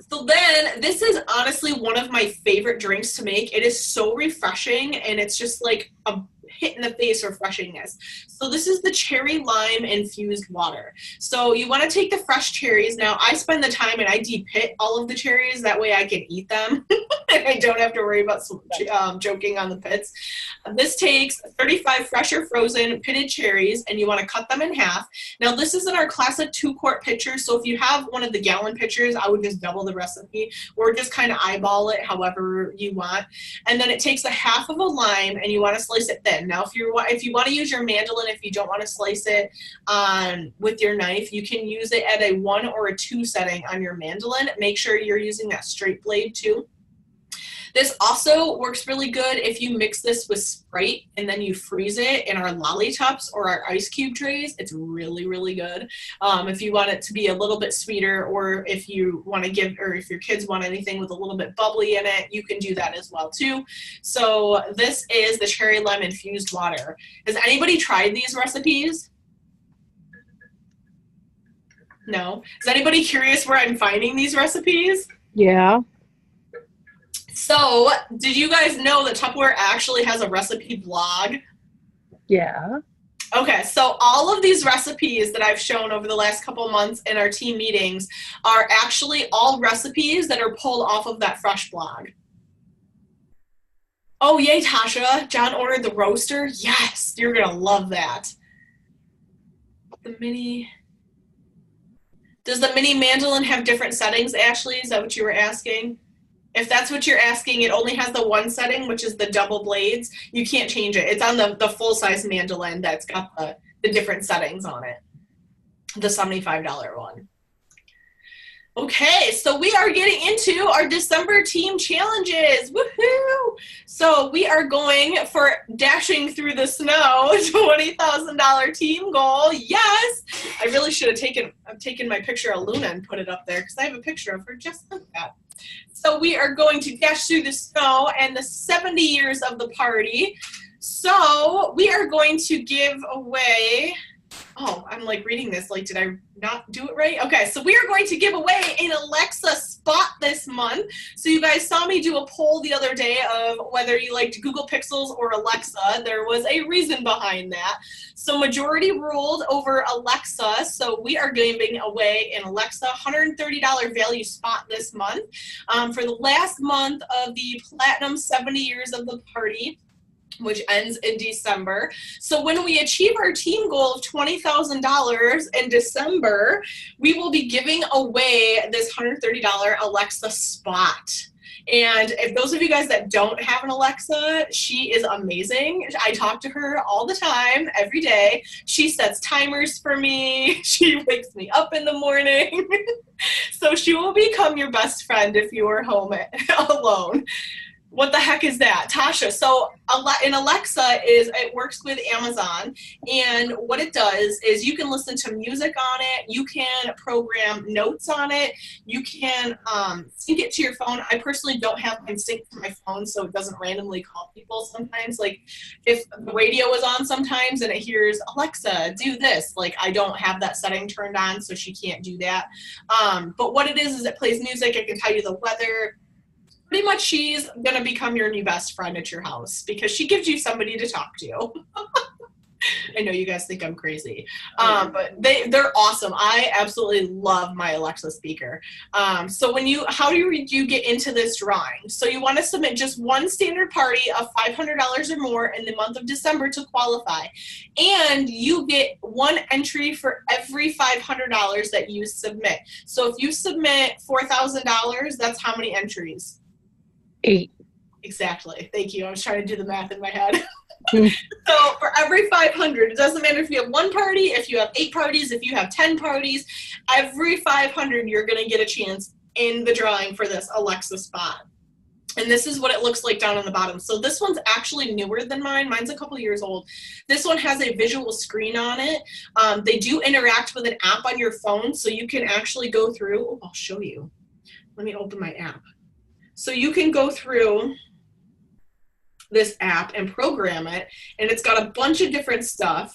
Speaker 3: So then, this is honestly one of my favorite drinks to make. It is so refreshing, and it's just like a hit in the face refreshingness. So this is the cherry lime infused water. So you want to take the fresh cherries. Now, I spend the time and I de-pit all of the cherries. That way I can eat them. And I don't have to worry about choking on the pits. This takes 35 fresh or frozen pitted cherries, and you want to cut them in half. Now, this is in our classic 2-quart pitcher. So if you have one of the gallon pitchers, I would just double the recipe, or just kind of eyeball it however you want. And then it takes a half of a lime, and you want to slice it thin. Now, if you want to use your mandolin, if you don't want to slice it with your knife, you can use it at a 1 or a 2 setting on your mandolin. Make sure you're using that straight blade too. This also works really good if you mix this with Sprite and then you freeze it in our lollipops or our ice cube trays. It's really, really good. If you want it to be a little bit sweeter, or if you want to give, or if your kids want anything with a little bit bubbly in it, you can do that as well too. So this is the cherry lime infused water. Has anybody tried these recipes? No. Is anybody curious where I'm finding these recipes?
Speaker 4: Yeah.
Speaker 3: So, did you guys know that Tupperware actually has a recipe blog?
Speaker 4: Yeah.
Speaker 3: Okay, so all of these recipes that I've shown over the last couple months in our team meetings are actually all recipes that are pulled off of that fresh blog. Oh, yay, Tasha. John ordered the roaster. Yes, you're going to love that. The mini... Does the mini mandolin have different settings, Ashley? Is that what you were asking? If that's what you're asking, it only has the 1 setting, which is the double blades. You can't change it. It's on the full-size mandolin that's got the different settings on it, the $75 one. Okay, so we are getting into our December team challenges. Woohoo! So we are going for dashing through the snow, $20,000 team goal. Yes! I really should have taken my picture of Luna and put it up there, because I have a picture of her just like that. So we are going to dash through the snow and the 70 years of the party. So we are going to give away... Oh, I'm like reading this, like, did I not do it right? Okay, so we are going to give away an Alexa Spot this month. So you guys saw me do a poll the other day of whether you liked Google Pixels or Alexa. There was a reason behind that. So majority ruled over Alexa. So we are giving away an Alexa $130 value spot this month for the last month of the Platinum 70 Years of the Party, which ends in December. So when we achieve our team goal of $20,000 in December, we will be giving away this $130 Alexa spot. And if those of you guys that don't have an Alexa, she is amazing. I talk to her all the time, every day. She sets timers for me. She wakes me up in the morning. So she will become your best friend if you are home alone. What the heck is that? Tasha. So in Alexa it works with Amazon, and what it does is you can listen to music on it, you can program notes on it, you can sync it to your phone. I personally don't have mine synced to my phone, so it doesn't randomly call people sometimes. Like if the radio is on sometimes and it hears, Alexa, do this, like I don't have that setting turned on, so she can't do that. But what it is it plays music, it can tell you the weather. Pretty much she's going to become your new best friend at your house because she gives you somebody to talk to. I know you guys think I'm crazy, but they're awesome. I absolutely love my Alexa speaker. So how do you get into this drawing? So you want to submit just one standard party of $500 or more in the month of December to qualify. And you get one entry for every $500 that you submit. So if you submit $4,000, that's how many entries?
Speaker 4: 8.
Speaker 3: Exactly. Thank you. I was trying to do the math in my head. So for every 500, it doesn't matter if you have one party, if you have 8 parties, if you have 10 parties, every 500 you're going to get a chance in the drawing for this Alexa spot. And this is what it looks like down on the bottom. So this one's actually newer than mine. Mine's a couple years old. This one has a visual screen on it. They do interact with an app on your phone, so you can actually go through. Oh, I'll show you. Let me open my app. So you can go through this app and program it, and it's got a bunch of different stuff.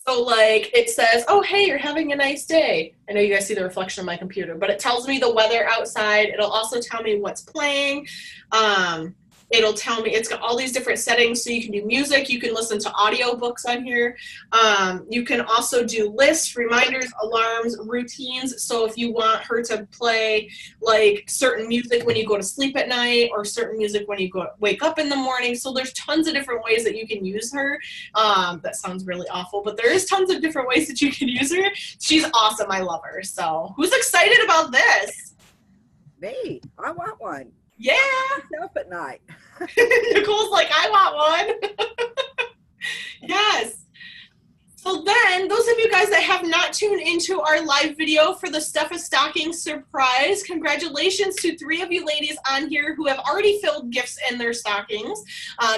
Speaker 3: So like it says, oh, hey, you're having a nice day. I know you guys see the reflection of my computer, but it tells me the weather outside. It'll also tell me what's playing. It'll tell me, it's got all these different settings, so you can do music, you can listen to audiobooks on here. You can also do lists, reminders, alarms, routines. So if you want her to play like certain music when you go to sleep at night or certain music when you wake up in the morning. So there's tons of different ways that you can use her. That sounds really awful, but there is tons of different ways that you can use her. She's awesome. I love her. So who's excited about this?
Speaker 2: Me, I want one.
Speaker 3: Yeah.
Speaker 2: Myself at night.
Speaker 3: Nicole's like, I want one. Yes. So then, those of you guys that have not tuned into our live video for the Stuff a Stocking surprise, congratulations to 3 of you ladies on here who have already filled gifts in their stockings.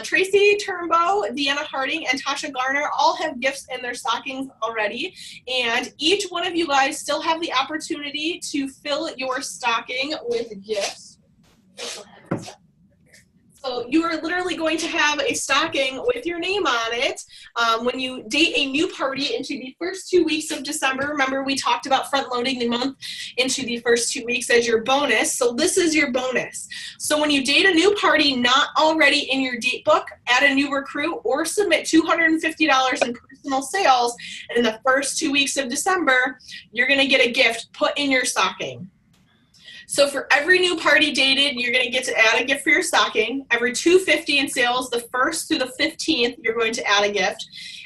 Speaker 3: Tracy Turnbow, Deanna Harding, and Tasha Garner all have gifts in their stockings already. And each one of you guys still have the opportunity to fill your stocking with gifts. So you are literally going to have a stocking with your name on it when you date a new party into the first 2 weeks of December. Remember, we talked about front loading the month into the first 2 weeks as your bonus. So this is your bonus. So when you date a new party not already in your date book, add a new recruit or submit $250 in personal sales, and in the first 2 weeks of December, you're going to get a gift put in your stocking. So for every new party dated, you're going to get to add a gift for your stocking. Every $250 in sales, the 1st through the 15th, you're going to add a gift.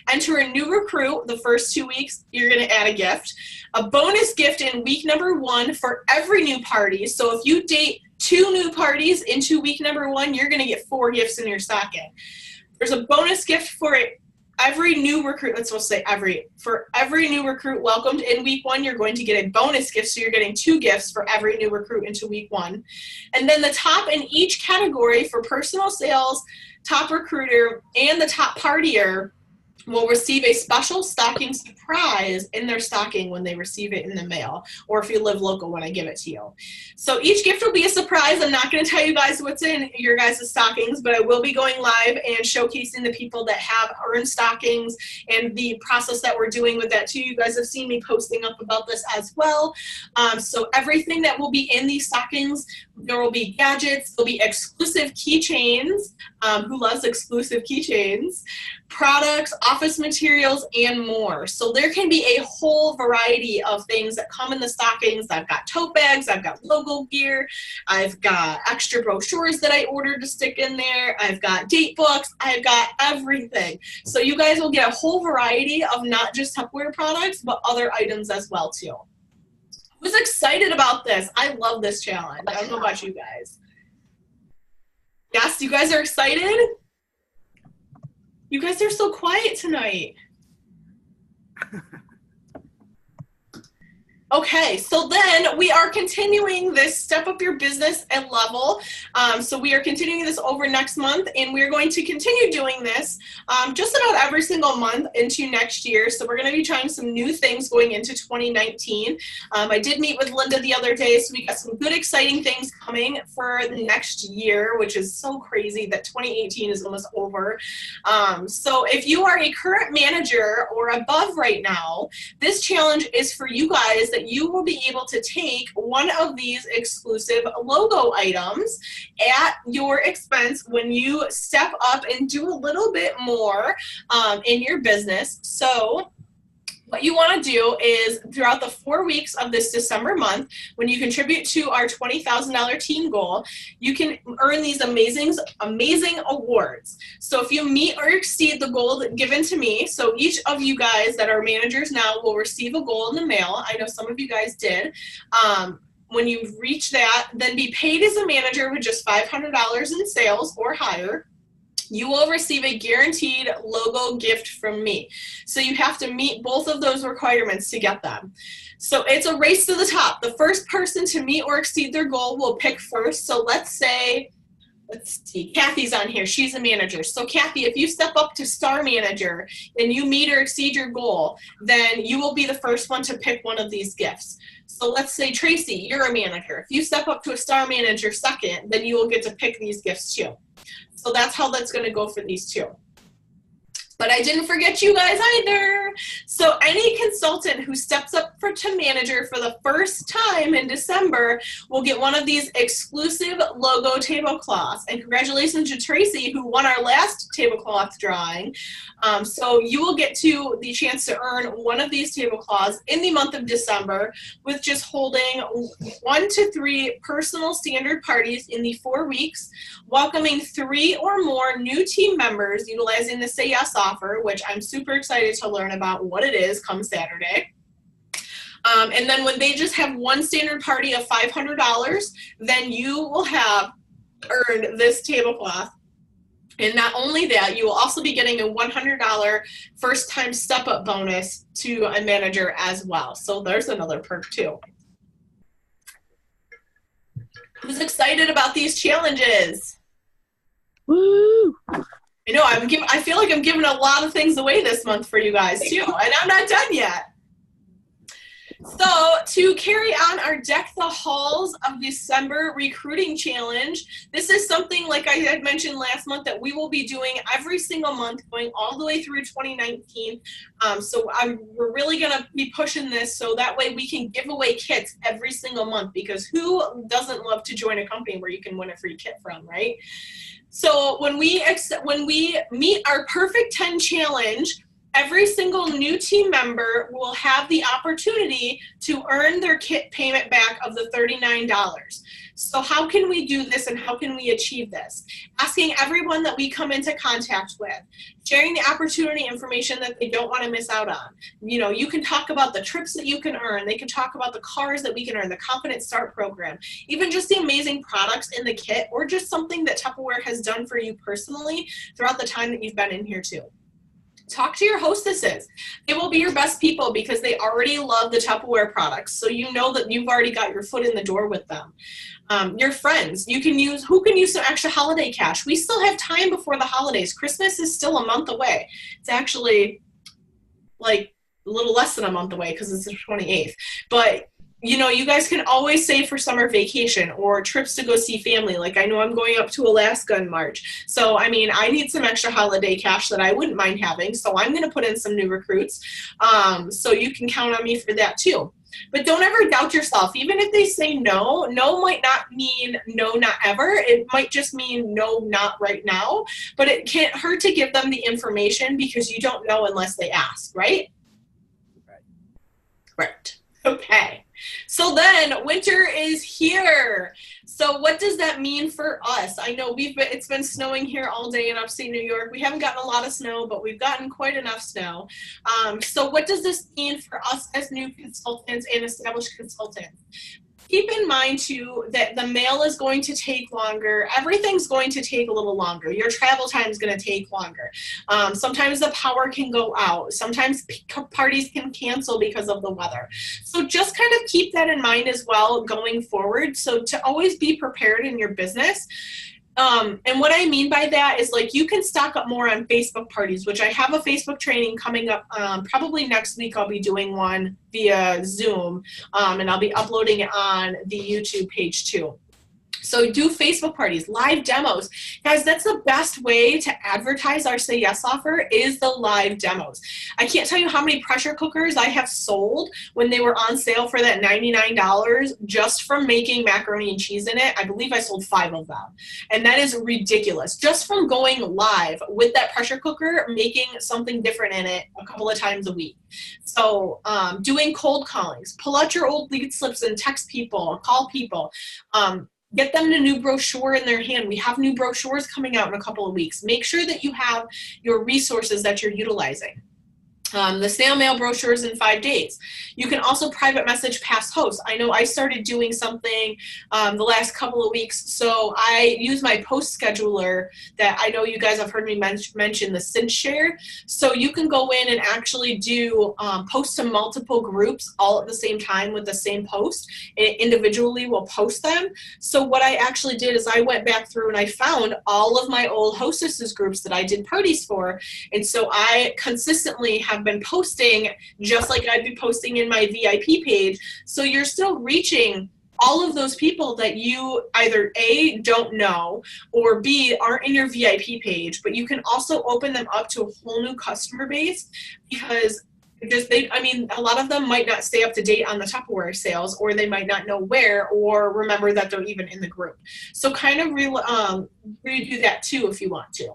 Speaker 3: Enter a new recruit the first 2 weeks, you're going to add a gift. A bonus gift in week number 1 for every new party. So if you date 2 new parties into week number 1, you're going to get 4 gifts in your stocking. There's a bonus gift for every new recruit, let's supposed to say for every new recruit welcomed in week 1, you're going to get a bonus gift. So you're getting 2 gifts for every new recruit into week 1. And then the top in each category for personal sales, top recruiter, and the top partier, will receive a special stocking surprise in their stocking when they receive it in the mail, or if you live local when I give it to you. So each gift will be a surprise. I'm not going to tell you guys what's in your guys' stockings, but I will be going live and showcasing the people that have earned stockings and the process that we're doing with that too. You guys have seen me posting up about this as well. So everything that will be in these stockings, there will be gadgets, there'll be exclusive keychains. Who loves exclusive keychains? Products, office materials, and more. So there can be a whole variety of things that come in the stockings. I've got tote bags, I've got logo gear, I've got extra brochures that I ordered to stick in there, I've got date books, I've got everything. So you guys will get a whole variety of not just Tupperware products, but other items as well too. Who's excited about this? I love this challenge. I don't know about you guys. Yes, you guys are excited? You guys are so quiet tonight. Okay, so then we are continuing this Step Up Your Business and Level. So we are continuing this over next month, and we're going to continue doing this just about every single month into next year. So we're going to be trying some new things going into 2019. I did meet with Linda the other day, so we got some good, exciting things coming for the next year, which is so crazy that 2018 is almost over. So if you are a current manager or above right now, this challenge is for you guys that you will be able to take one of these exclusive logo items at your expense when you step up and do a little bit more in your business. So what you want to do is throughout the 4 weeks of this December month, when you contribute to our $20,000 team goal, you can earn these amazing awards. So if you meet or exceed the goal given to me, so each of you guys that are managers now will receive a goal in the mail. I know some of you guys did. When you reach that, then be paid as a manager with just $500 in sales or higher. You will receive a guaranteed logo gift from me. So you have to meet both of those requirements to get them. So it's a race to the top. The first person to meet or exceed their goal will pick first. So let's see, Kathy's on here. She's a manager. So Kathy, if you step up to star manager and you meet or exceed your goal, then you will be the first one to pick one of these gifts. So let's say Tracy, you're a manager. If you step up to a star manager second, then you will get to pick these gifts too. So that's how that's going to go for these two. But I didn't forget you guys either. So any consultant who steps up to manager for the first time in December will get one of these exclusive logo tablecloths. And congratulations to Tracy, who won our last tablecloth drawing. So you will get the chance to earn one of these tablecloths in the month of December with just holding 1 to 3 personal standard parties in the 4 weeks, welcoming 3 or more new team members utilizing the Say Yes offer, which I'm super excited to learn about what it is come Saturday. And then when they just have one standard party of $500, then you will have earned this tablecloth. And not only that, you will also be getting a $100 first time step up bonus to a manager as well. So there's another perk too. Who's excited about these challenges?
Speaker 4: Woo!
Speaker 3: I know, I feel like I'm giving a lot of things away this month for you guys too, and I'm not done yet. So to carry on our Deck the Halls of December recruiting challenge, this is something like I had mentioned last month that we will be doing every single month going all the way through 2019. So we're really going to be pushing this so that way we can give away kits every single month, because who doesn't love to join a company where you can win a free kit from, right? So when we meet our Perfect 10 challenge, every single new team member will have the opportunity to earn their kit payment back of the $39. So how can we do this and how can we achieve this? Asking everyone that we come into contact with, sharing the opportunity information that they don't want to miss out on. You know, you can talk about the trips that you can earn. They can talk about the cars that we can earn, the Confident Start program, even just the amazing products in the kit, or just something that Tupperware has done for you personally throughout the time that you've been in here too. Talk to your hostesses. They will be your best people because they already love the Tupperware products. So you know that you've already got your foot in the door with them. Your friends, who can use some extra holiday cash? We still have time before the holidays. Christmas is still a month away. It's actually like a little less than a month away because it's the 28th. But you guys can always save for summer vacation or trips to go see family. Like I know I'm going up to Alaska in March. So, I need some extra holiday cash that I wouldn't mind having. So I'm going to put in some new recruits. So you can count on me for that too. But don't ever doubt yourself. Even if they say no, no might not mean no, not ever. It might just mean no, not right now. But it can't hurt to give them the information because you don't know unless they ask, right? Right. Okay. So then winter is here. So what does that mean for us? I know it's been snowing here all day in upstate New York. We haven't gotten a lot of snow, but we've gotten quite enough snow. So what does this mean for us as new consultants and established consultants? Keep in mind, too, that the mail is going to take longer. Everything's going to take a little longer. Your travel time is going to take longer. Sometimes the power can go out. Sometimes parties can cancel because of the weather. So just kind of keep that in mind as well going forward. So to always be prepared in your business. And what I mean by that is like you can stock up more on Facebook parties, which I have a Facebook training coming up probably next week. I'll be doing one via Zoom and I'll be uploading it on the YouTube page too. So do Facebook parties, live demos. Guys, that's the best way to advertise our Say Yes offer is the live demos. I can't tell you how many pressure cookers I have sold when they were on sale for that $99 just from making macaroni and cheese in it. I believe I sold 5 of them. And that is ridiculous. Just from going live with that pressure cooker, making something different in it a couple of times a week. So doing cold callings, pull out your old lead slips and text people, call people. Get them a new brochure in their hand. We have new brochures coming out in a couple of weeks. Make sure that you have your resources that you're utilizing. The snail mail brochures in 5 days. You can also private message past hosts. I know I started doing something the last couple of weeks. So I use my post scheduler that I know you guys have heard me mention, the Cinch Share. So you can go in and actually do post to multiple groups all at the same time with the same post. It individually will post them. So what I actually did is I went back through and I found all of my old hostesses groups that I did parties for. And so I consistently have been posting just like I'd be posting in my VIP page. So you're still reaching all of those people that you either A, don't know, or B, aren't in your VIP page, but you can also open them up to a whole new customer base because a lot of them might not stay up to date on the Tupperware sales, or they might not know where or remember that they're even in the group. So kind of redo that too if you want to.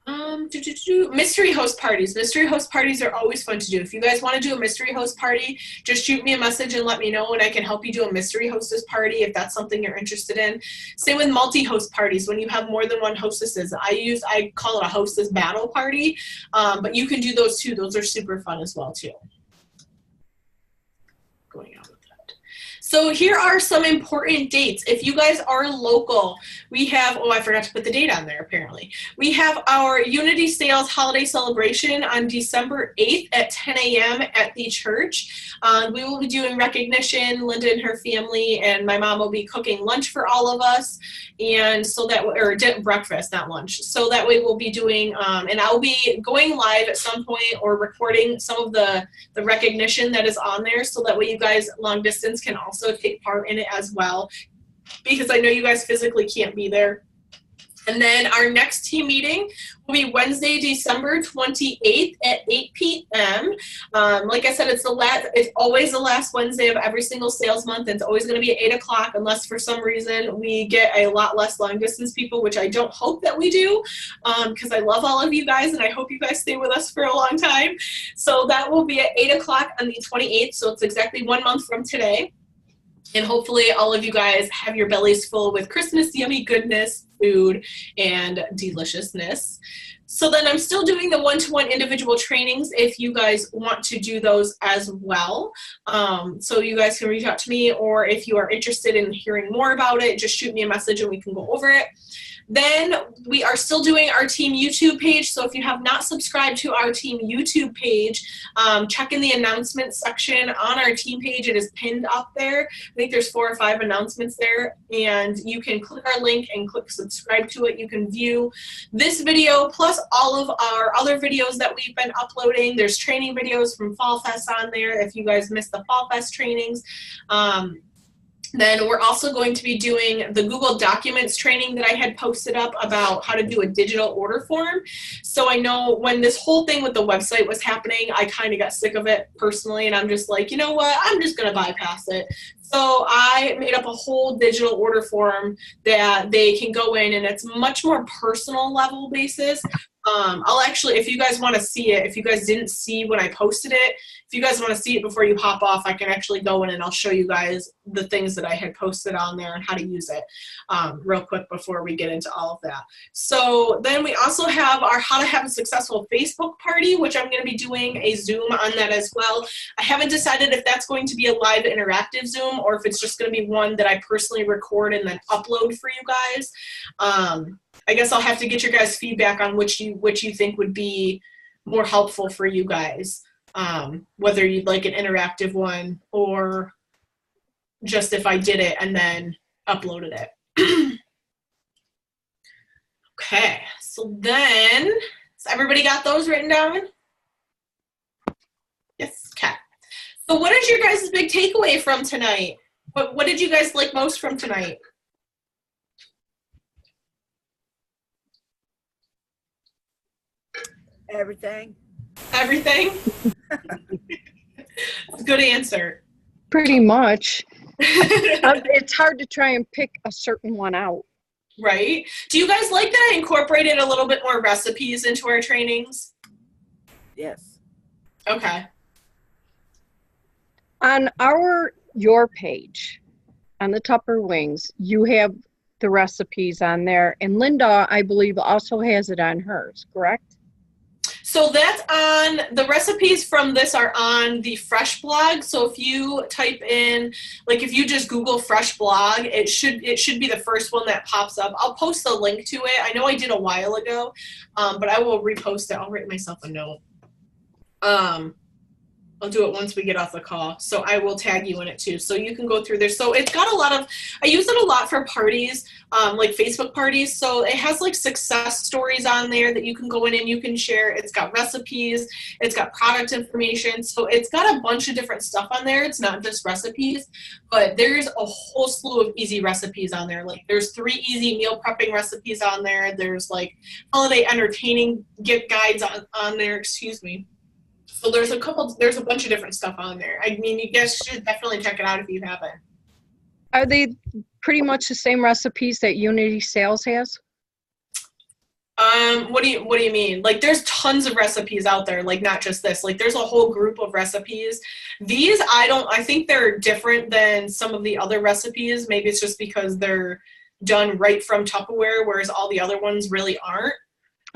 Speaker 3: Mystery host parties. Mystery host parties are always fun to do. If you guys want to do a mystery host party, just shoot me a message and let me know, and I can help you do a mystery hostess party if that's something you're interested in. Same with multi-host parties. When you have more than one hostesses, I call it a hostess battle party, but you can do those too. Those are super fun as well too. Going out. So here are some important dates. If you guys are local, we have, I forgot to put the date on there apparently. We have our Unity Sales Holiday Celebration on December 8th at 10 a.m. at the church. We will be doing recognition. Linda and her family and my mom will be cooking lunch for all of us. And so that, or breakfast, not lunch. So that way we'll be doing, and I'll be going live at some point or recording some of the recognition that is on there. So that way you guys long distance can also take part in it as well, because I know you guys physically can't be there. And then our next team meeting will be Wednesday, December 28th at 8 p.m. Like I said, it's always the last Wednesday of every single sales month. It's always going to be at 8 o'clock unless for some reason we get a lot less long distance people, which I don't hope that we do, because I love all of you guys and I hope you guys stay with us for a long time. So that will be at 8 o'clock on the 28th. So it's exactly 1 month from today. And hopefully all of you guys have your bellies full with Christmas yummy goodness, food and deliciousness. So then I'm still doing the one-to-one individual trainings if you guys want to do those as well. So you guys can reach out to me, or if you are interested in hearing more about it, just shoot me a message and we can go over it. Then we are still doing our team YouTube page. So if you have not subscribed to our team YouTube page, check in the announcements section on our team page. It is pinned up there. I think there's 4 or 5 announcements there, and you can click our link and click subscribe to it. You can view this video plus all of our other videos that we've been uploading. There's training videos from Fall Fest on there if you guys missed the Fall Fest trainings. Then we're also going to be doing the Google Documents training that I had posted up about how to do a digital order form. So I know when this whole thing with the website was happening, I kind of got sick of it personally, and I'm just like, you know what, I'm just going to bypass it. So I made up a whole digital order form that they can go in, and it's much more personal level basis. I'll actually, if you guys want to see it, if you guys didn't see when I posted it, if you guys want to see it before you hop off, I can actually go in and I'll show you guys the things that I had posted on there and how to use it real quick before we get into all of that. So then we also have our How to Have a Successful Facebook Party, which I'm going to be doing a Zoom on that as well. I haven't decided if that's going to be a live interactive Zoom or if it's just going to be one that I personally record and then upload for you guys. I guess I'll have to get your guys' feedback on which you think would be more helpful for you guys, whether you'd like an interactive one or just if I did it and then uploaded it. Okay, so then, has everybody got those written down? Yes, okay. So what is your guys' big takeaway from tonight? What did you guys like most from tonight?
Speaker 2: Everything.
Speaker 3: Everything? Good answer.
Speaker 4: Pretty much. It's hard to try and pick a certain one out.
Speaker 3: Right? Do you guys like that I incorporated a little bit more recipes into our trainings?
Speaker 2: Yes.
Speaker 3: Okay.
Speaker 4: On your page, on the Tupper Wings, you have the recipes on there. And Linda, I believe, also has it on hers, correct?
Speaker 3: So that's on, the recipes from this are on the Fresh blog. So if you type in, like if you just Google Fresh blog, it should be the first one that pops up. I'll post a link to it. I know I did a while ago, but I will repost it. I'll write myself a note. I'll do it once we get off the call. So I will tag you in it too. So you can go through there. So it's got a lot of, I use it a lot for parties, like Facebook parties. So it has like success stories on there that you can go in and you can share. It's got recipes. It's got product information. So it's got a bunch of different stuff on there. It's not just recipes, but there's a whole slew of easy recipes on there. Like there's 3 easy meal prepping recipes on there. There's like holiday entertaining gift guides on there, excuse me. So there's a bunch of different stuff on there. I mean, you guys should definitely check it out if you haven't.
Speaker 4: Are they pretty much the same recipes that Unity Sales has?
Speaker 3: What do you mean? Like there's tons of recipes out there, like not just this. Like there's a whole group of recipes. These I think they're different than some of the other recipes. Maybe it's just because they're done right from Tupperware, whereas all the other ones really aren't.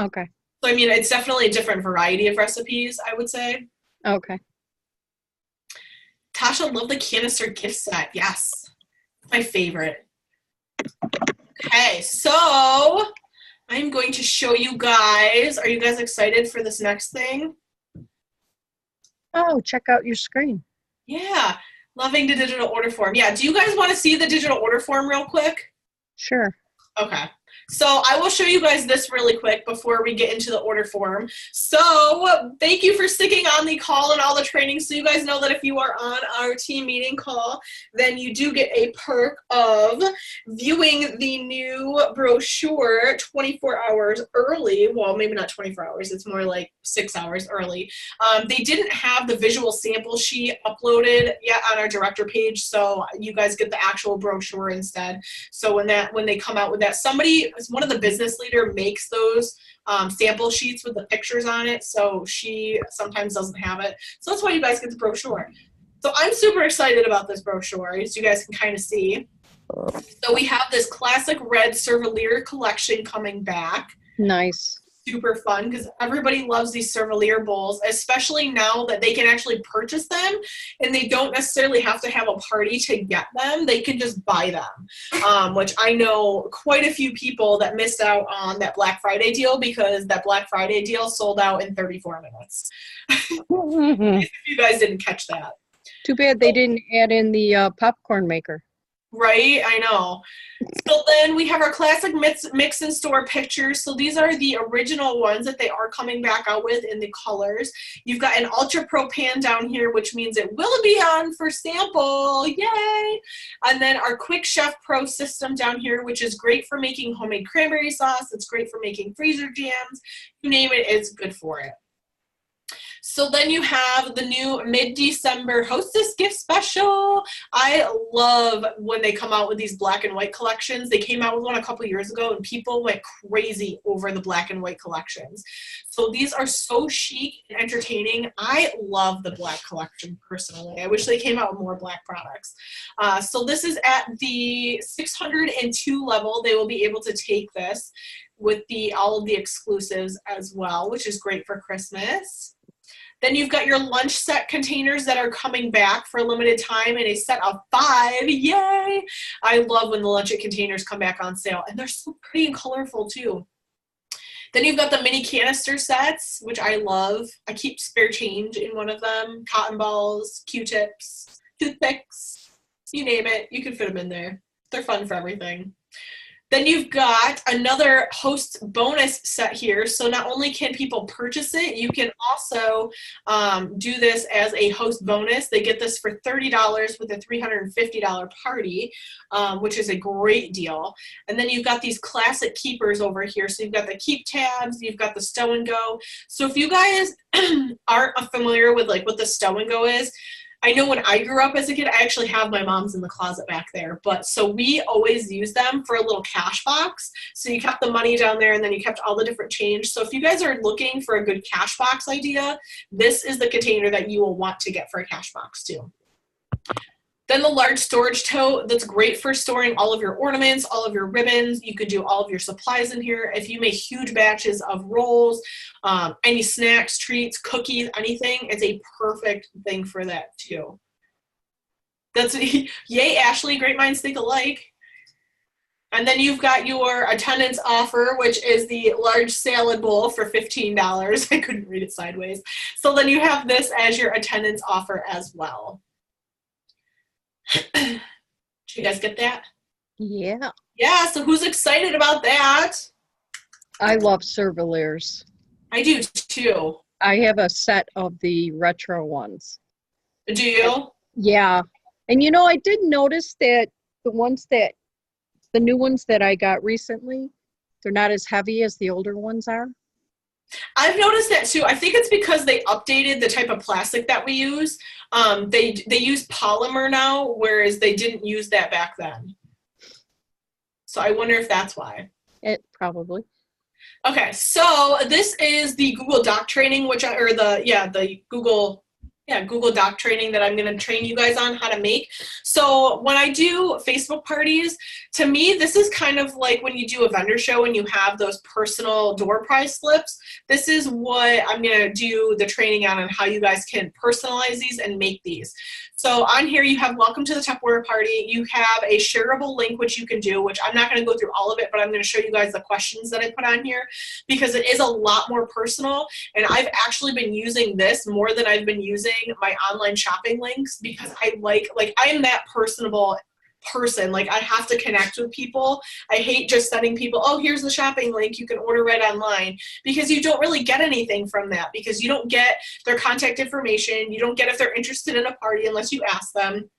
Speaker 4: Okay.
Speaker 3: So, I mean, it's definitely a different variety of recipes, I would say.
Speaker 4: Okay.
Speaker 3: Tasha, love the canister gift set. Yes. My favorite. Okay, so I'm going to show you guys. Are you guys excited for this next thing?
Speaker 4: Oh, check out your screen.
Speaker 3: Yeah. Loving the digital order form. Yeah. Do you guys want to see the digital order form real quick?
Speaker 4: Sure.
Speaker 3: Okay. So I will show you guys this really quick before we get into the order form. So thank you for sticking on the call and all the training. So you guys know that if you are on our team meeting call, then you do get a perk of viewing the new brochure 24 hours early. Well, maybe not 24 hours. It's more like 6 hours early. They didn't have the visual sample sheet uploaded yet on our director page. So you guys get the actual brochure instead. So when they come out with that, one of the business leader makes those sample sheets with the pictures on it, so she sometimes doesn't have it. So that's why you guys get the brochure. So I'm super excited about this brochure, as you guys can kind of see. So we have this classic red Cervelier collection coming back.
Speaker 4: Nice.
Speaker 3: Super fun because everybody loves these Cervelier bowls, especially now that they can actually purchase them and they don't necessarily have to have a party to get them. They can just buy them, which I know quite a few people that missed out on that Black Friday deal because that Black Friday deal sold out in 34 minutes. If you guys didn't catch that.
Speaker 4: Too bad they didn't add in the popcorn maker.
Speaker 3: Right, I know. So then we have our classic mix and store pictures. So these are the original ones that they are coming back out with in the colors. You've got an Ultra Pro pan down here, which means it will be on for sample. Yay! And then our Quick Chef Pro system down here, which is great for making homemade cranberry sauce. It's great for making freezer jams. You name it, it's good for it. So then you have the new mid-December Hostess gift special. I love when they come out with these black and white collections. They came out with one a couple years ago and people went crazy over the black and white collections. So these are so chic and entertaining. I love the black collection personally. I wish they came out with more black products. So this is at the 602 level. They will be able to take this with all of the exclusives as well, which is great for Christmas. Then you've got your lunch set containers that are coming back for a limited time in a set of 5. Yay! I love when the lunch containers come back on sale. And they're so pretty and colorful too. Then you've got the mini canister sets, which I love. I keep spare change in one of them. Cotton balls, Q-tips, toothpicks, you name it. You can fit them in there. They're fun for everything. Then you've got another host bonus set here. So not only can people purchase it, you can also do this as a host bonus. They get this for $30 with a $350 party, which is a great deal. And then you've got these classic keepers over here. So you've got the keep tabs, you've got the stow and go. So if you guys aren't familiar with like what the stow and go is, I know when I grew up as a kid, I actually have my mom's in the closet back there. But so we always used them for a little cash box. So you kept the money down there and then you kept all the different change. So if you guys are looking for a good cash box idea, this is the container that you will want to get for a cash box too. Then the large storage tote, that's great for storing all of your ornaments, all of your ribbons. You could do all of your supplies in here. If you make huge batches of rolls, any snacks, treats, cookies, anything, it's a perfect thing for that too. That's yay, Ashley, great minds think alike. And then you've got your attendance offer, which is the large salad bowl for $15. I couldn't read it sideways. So then you have this as your attendance offer as well. Did you guys get that?
Speaker 4: Yeah.
Speaker 3: Yeah, so who's excited about that?
Speaker 4: I love Cerveliers.
Speaker 3: I do too.
Speaker 4: I have a set of the retro ones.
Speaker 3: Do you?
Speaker 4: Yeah. And you know, I did notice that the new ones that I got recently, they're not as heavy as the older ones are.
Speaker 3: I've noticed that too. I think it's because they updated the type of plastic that we use. They use polymer now, whereas they didn't use that back then. So I wonder if that's why.
Speaker 4: It probably.
Speaker 3: Okay, so this is the Google Doc training, the Google Doc training that I'm going to train you guys on how to make. So when I do Facebook parties, to me, this is kind of like when you do a vendor show and you have those personal door prize slips. This is what I'm going to do the training on how you guys can personalize these and make these. So on here, you have welcome to the Tupperware party. You have a shareable link, which you can do, which I'm not going to go through all of it, but I'm going to show you guys the questions that I put on here because it is a lot more personal. And I've actually been using this more than I've been using my online shopping links because I am that personable person. Like I have to connect with people. I hate just sending people, oh, here's the shopping link. You can order right online because you don't really get anything from that because you don't get their contact information. You don't get if they're interested in a party unless you ask them.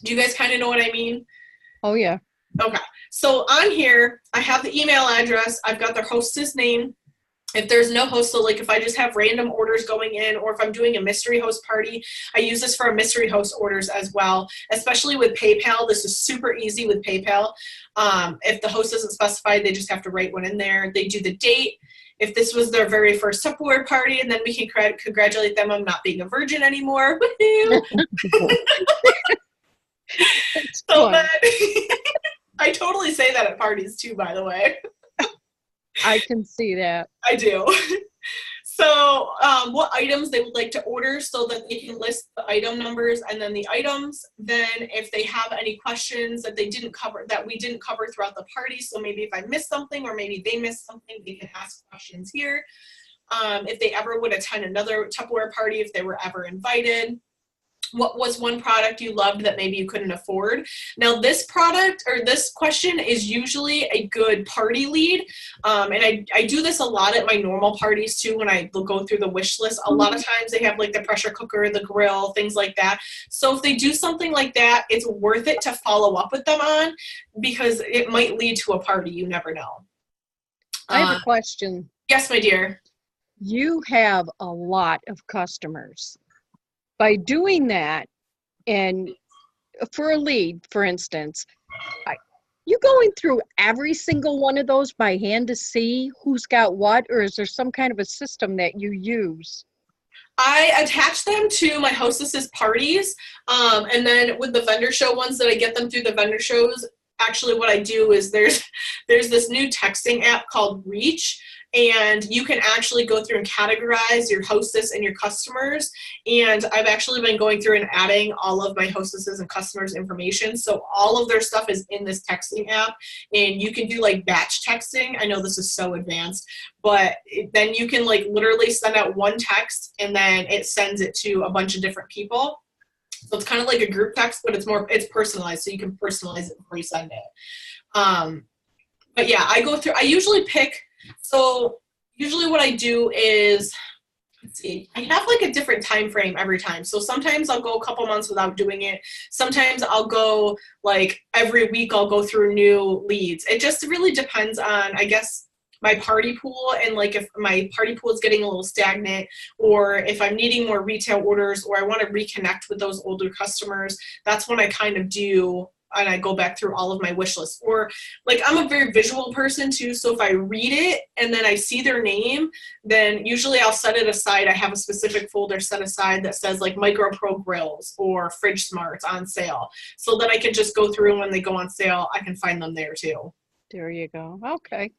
Speaker 3: Do you guys kind of know what I mean?
Speaker 4: Oh, yeah.
Speaker 3: Okay. So on here, I have the email address. I've got their hostess name. If there's no host, so like if I just have random orders going in or if I'm doing a mystery host party, I use this for a mystery host orders as well, especially with PayPal. This is super easy with PayPal. If the host isn't specified, they just have to write one in there. They do the date. If this was their very first Tupperware party, and then we can congratulate them on not being a virgin anymore. Woohoo! So then, I totally say that at parties too, by the way.
Speaker 4: I can see that.
Speaker 3: I do. So what items they would like to order so that they can list the item numbers and then the items. Then if they have any questions that they didn't cover, that we didn't cover throughout the party, so maybe if I missed something or maybe they missed something, they can ask questions here. If they ever would attend another Tupperware party, if they were ever invited. What was one product you loved that maybe you couldn't afford? Now this product or this question is usually a good party lead. And I do this a lot at my normal parties too when I go through the wish list. A lot of times they have like the pressure cooker, the grill, things like that. So if they do something like that, it's worth it to follow up with them on because it might lead to a party. You never know.
Speaker 4: I have a question.
Speaker 3: Yes, my dear.
Speaker 4: You have a lot of customers. By doing that, and for a lead, for instance, you going through every single one of those by hand to see who's got what, or is there some kind of a system that you use?
Speaker 3: I attach them to my hostesses parties, and then with the vendor show ones that I get them through the vendor shows, actually what I do is there's this new texting app called Reach, and you can actually go through and categorize your hostess and your customers. And I've actually been going through and adding all of my hostesses and customers information. So all of their stuff is in this texting app, and you can do like batch texting. I know this is so advanced, but then you can like literally send out one text and then it sends it to a bunch of different people. So it's kind of like a group text, but it's personalized. So you can personalize it before you send it. But yeah, I usually pick, so usually what I do is, let's see, I have like a different time frame every time. So sometimes I'll go a couple months without doing it. Sometimes I'll go like every week I'll go through new leads. It just really depends on, I guess, my party pool, and like if my party pool is getting a little stagnant, or if I'm needing more retail orders, or I want to reconnect with those older customers, that's when I kind of do, and I go back through all of my wish lists. Or like I'm a very visual person too, so if I read it and then I see their name, then usually I'll set it aside. I have a specific folder set aside that says like Micro Pro grills or Fridge Smarts on sale, so that I can just go through, and when they go on sale, I can find them there too.
Speaker 4: There you go. Okay.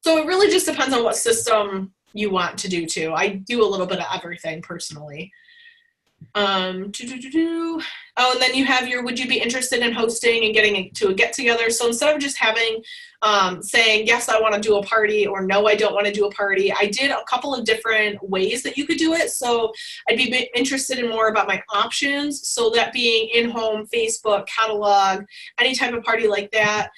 Speaker 3: So it really just depends on what system you want to do too. I do a little bit of everything personally. Oh, and then you have your, would you be interested in hosting and getting to a get together? So instead of just having, saying, yes, I want to do a party, or no, I don't want to do a party, I did a couple of different ways that you could do it. So I'd be interested in more about my options. So that being in-home, Facebook, catalog, any type of party like that.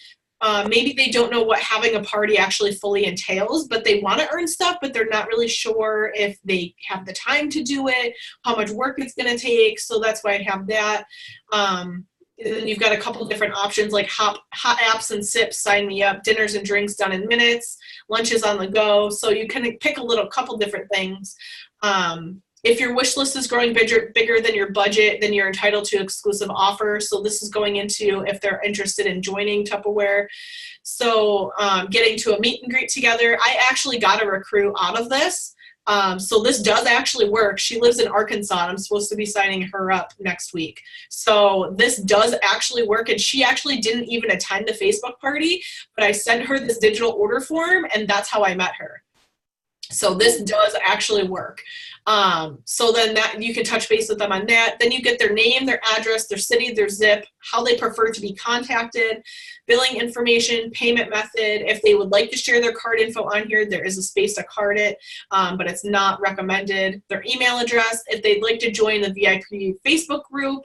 Speaker 3: Maybe they don't know what having a party actually fully entails, but they want to earn stuff, but they're not really sure if they have the time to do it, how much work it's going to take. So that's why I have that. Then you've got a couple different options like hot apps and sips, sign me up, dinners and drinks done in minutes, lunches on the go. So you can pick a couple different things. If your wish list is growing bigger than your budget, then you're entitled to exclusive offers. So this is going into if they're interested in joining Tupperware. So getting to a meet and greet together. I actually got a recruit out of this. So this does actually work. She lives in Arkansas. I'm supposed to be signing her up next week. So this does actually work. And she actually didn't even attend a Facebook party, but I sent her this digital order form, and that's how I met her. So this does actually work. So then that you can touch base with them on that. Then you get their name, their address, their city, their zip, how they prefer to be contacted, billing information, payment method. If they would like to share their card info on here, there is a space to card it, but it's not recommended. Their email address, if they'd like to join the VIP Facebook group.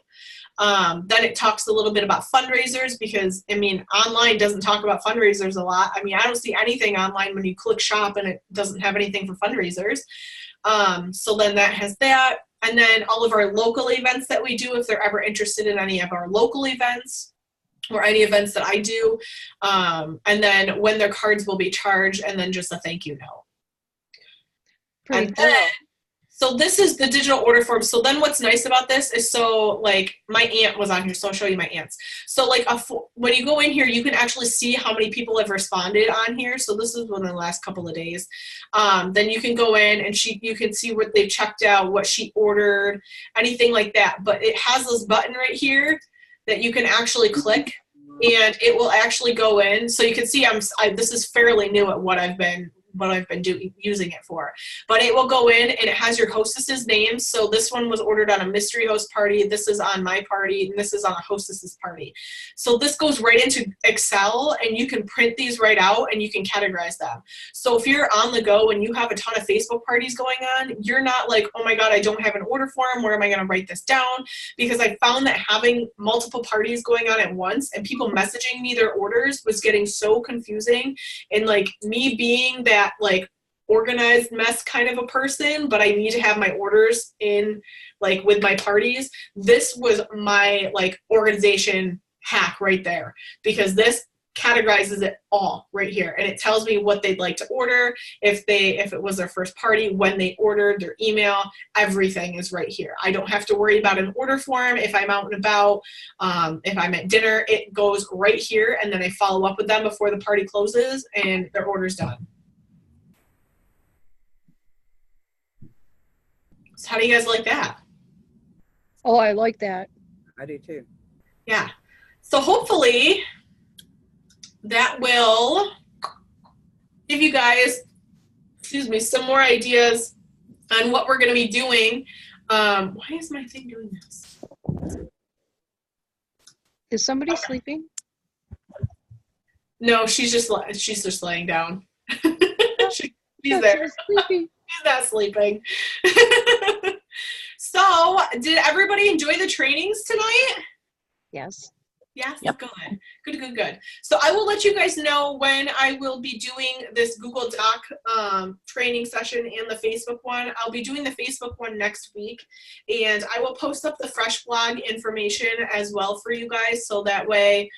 Speaker 3: Then it talks a little bit about fundraisers, because I mean, online doesn't talk about fundraisers a lot. I mean, I don't see anything online when you click shop and it doesn't have anything for fundraisers. So then that has that. And then all of our local events that we do, if they're ever interested in any of our local events or any events that I do. And then when their cards will be charged, and then just a thank you note.
Speaker 4: Pretty
Speaker 3: And
Speaker 4: cool.
Speaker 3: then, so this is the digital order form. So then what's nice about this is, so like my aunt was on here, so I'll show you my aunts. So like when you go in here, you can actually see how many people have responded on here. So this is within the last couple of days. Then you can go in and you can see what they checked out, what she ordered, anything like that. But it has this button right here that you can actually click. and it will actually go in. So you can see this is fairly new at what I've been using it for, but it will go in and it has your hostess's name. So this one was ordered on a mystery host party. This is on my party, and this is on a hostess's party. So this goes right into Excel, and you can print these right out and you can categorize them. So if you're on the go and you have a ton of Facebook parties going on, you're not like, oh my God, I don't have an order form. Where am I going to write this down? Because I found that having multiple parties going on at once and people messaging me their orders was getting so confusing. And like me being that like organized mess kind of a person, but I need to have my orders in like with my parties. This was my like organization hack right there, because this categorizes it all right here, and it tells me what they'd like to order, if it was their first party, when they ordered, their email, everything is right here. I don't have to worry about an order form. If I'm out and about, if I'm at dinner, it goes right here, and then I follow up with them before the party closes and their order's done. So how do you guys like that?
Speaker 4: Oh, I like that.
Speaker 2: I do too.
Speaker 3: Yeah. So hopefully that will give you guys, some more ideas on what we're going to be doing. Why is my thing doing this?
Speaker 4: Is somebody sleeping?
Speaker 3: No, she's just laying down. She's
Speaker 4: Yeah,
Speaker 3: there.
Speaker 4: she's sleeping.
Speaker 3: She's not sleeping. So, did everybody enjoy the trainings tonight?
Speaker 4: Yes.
Speaker 3: Yes,
Speaker 5: Yep.
Speaker 3: Good. So I will let you guys know when I will be doing this Google Doc training session and the Facebook one. I'll be doing the Facebook one next week, and I will post up the Fresh blog information as well for you guys, so that way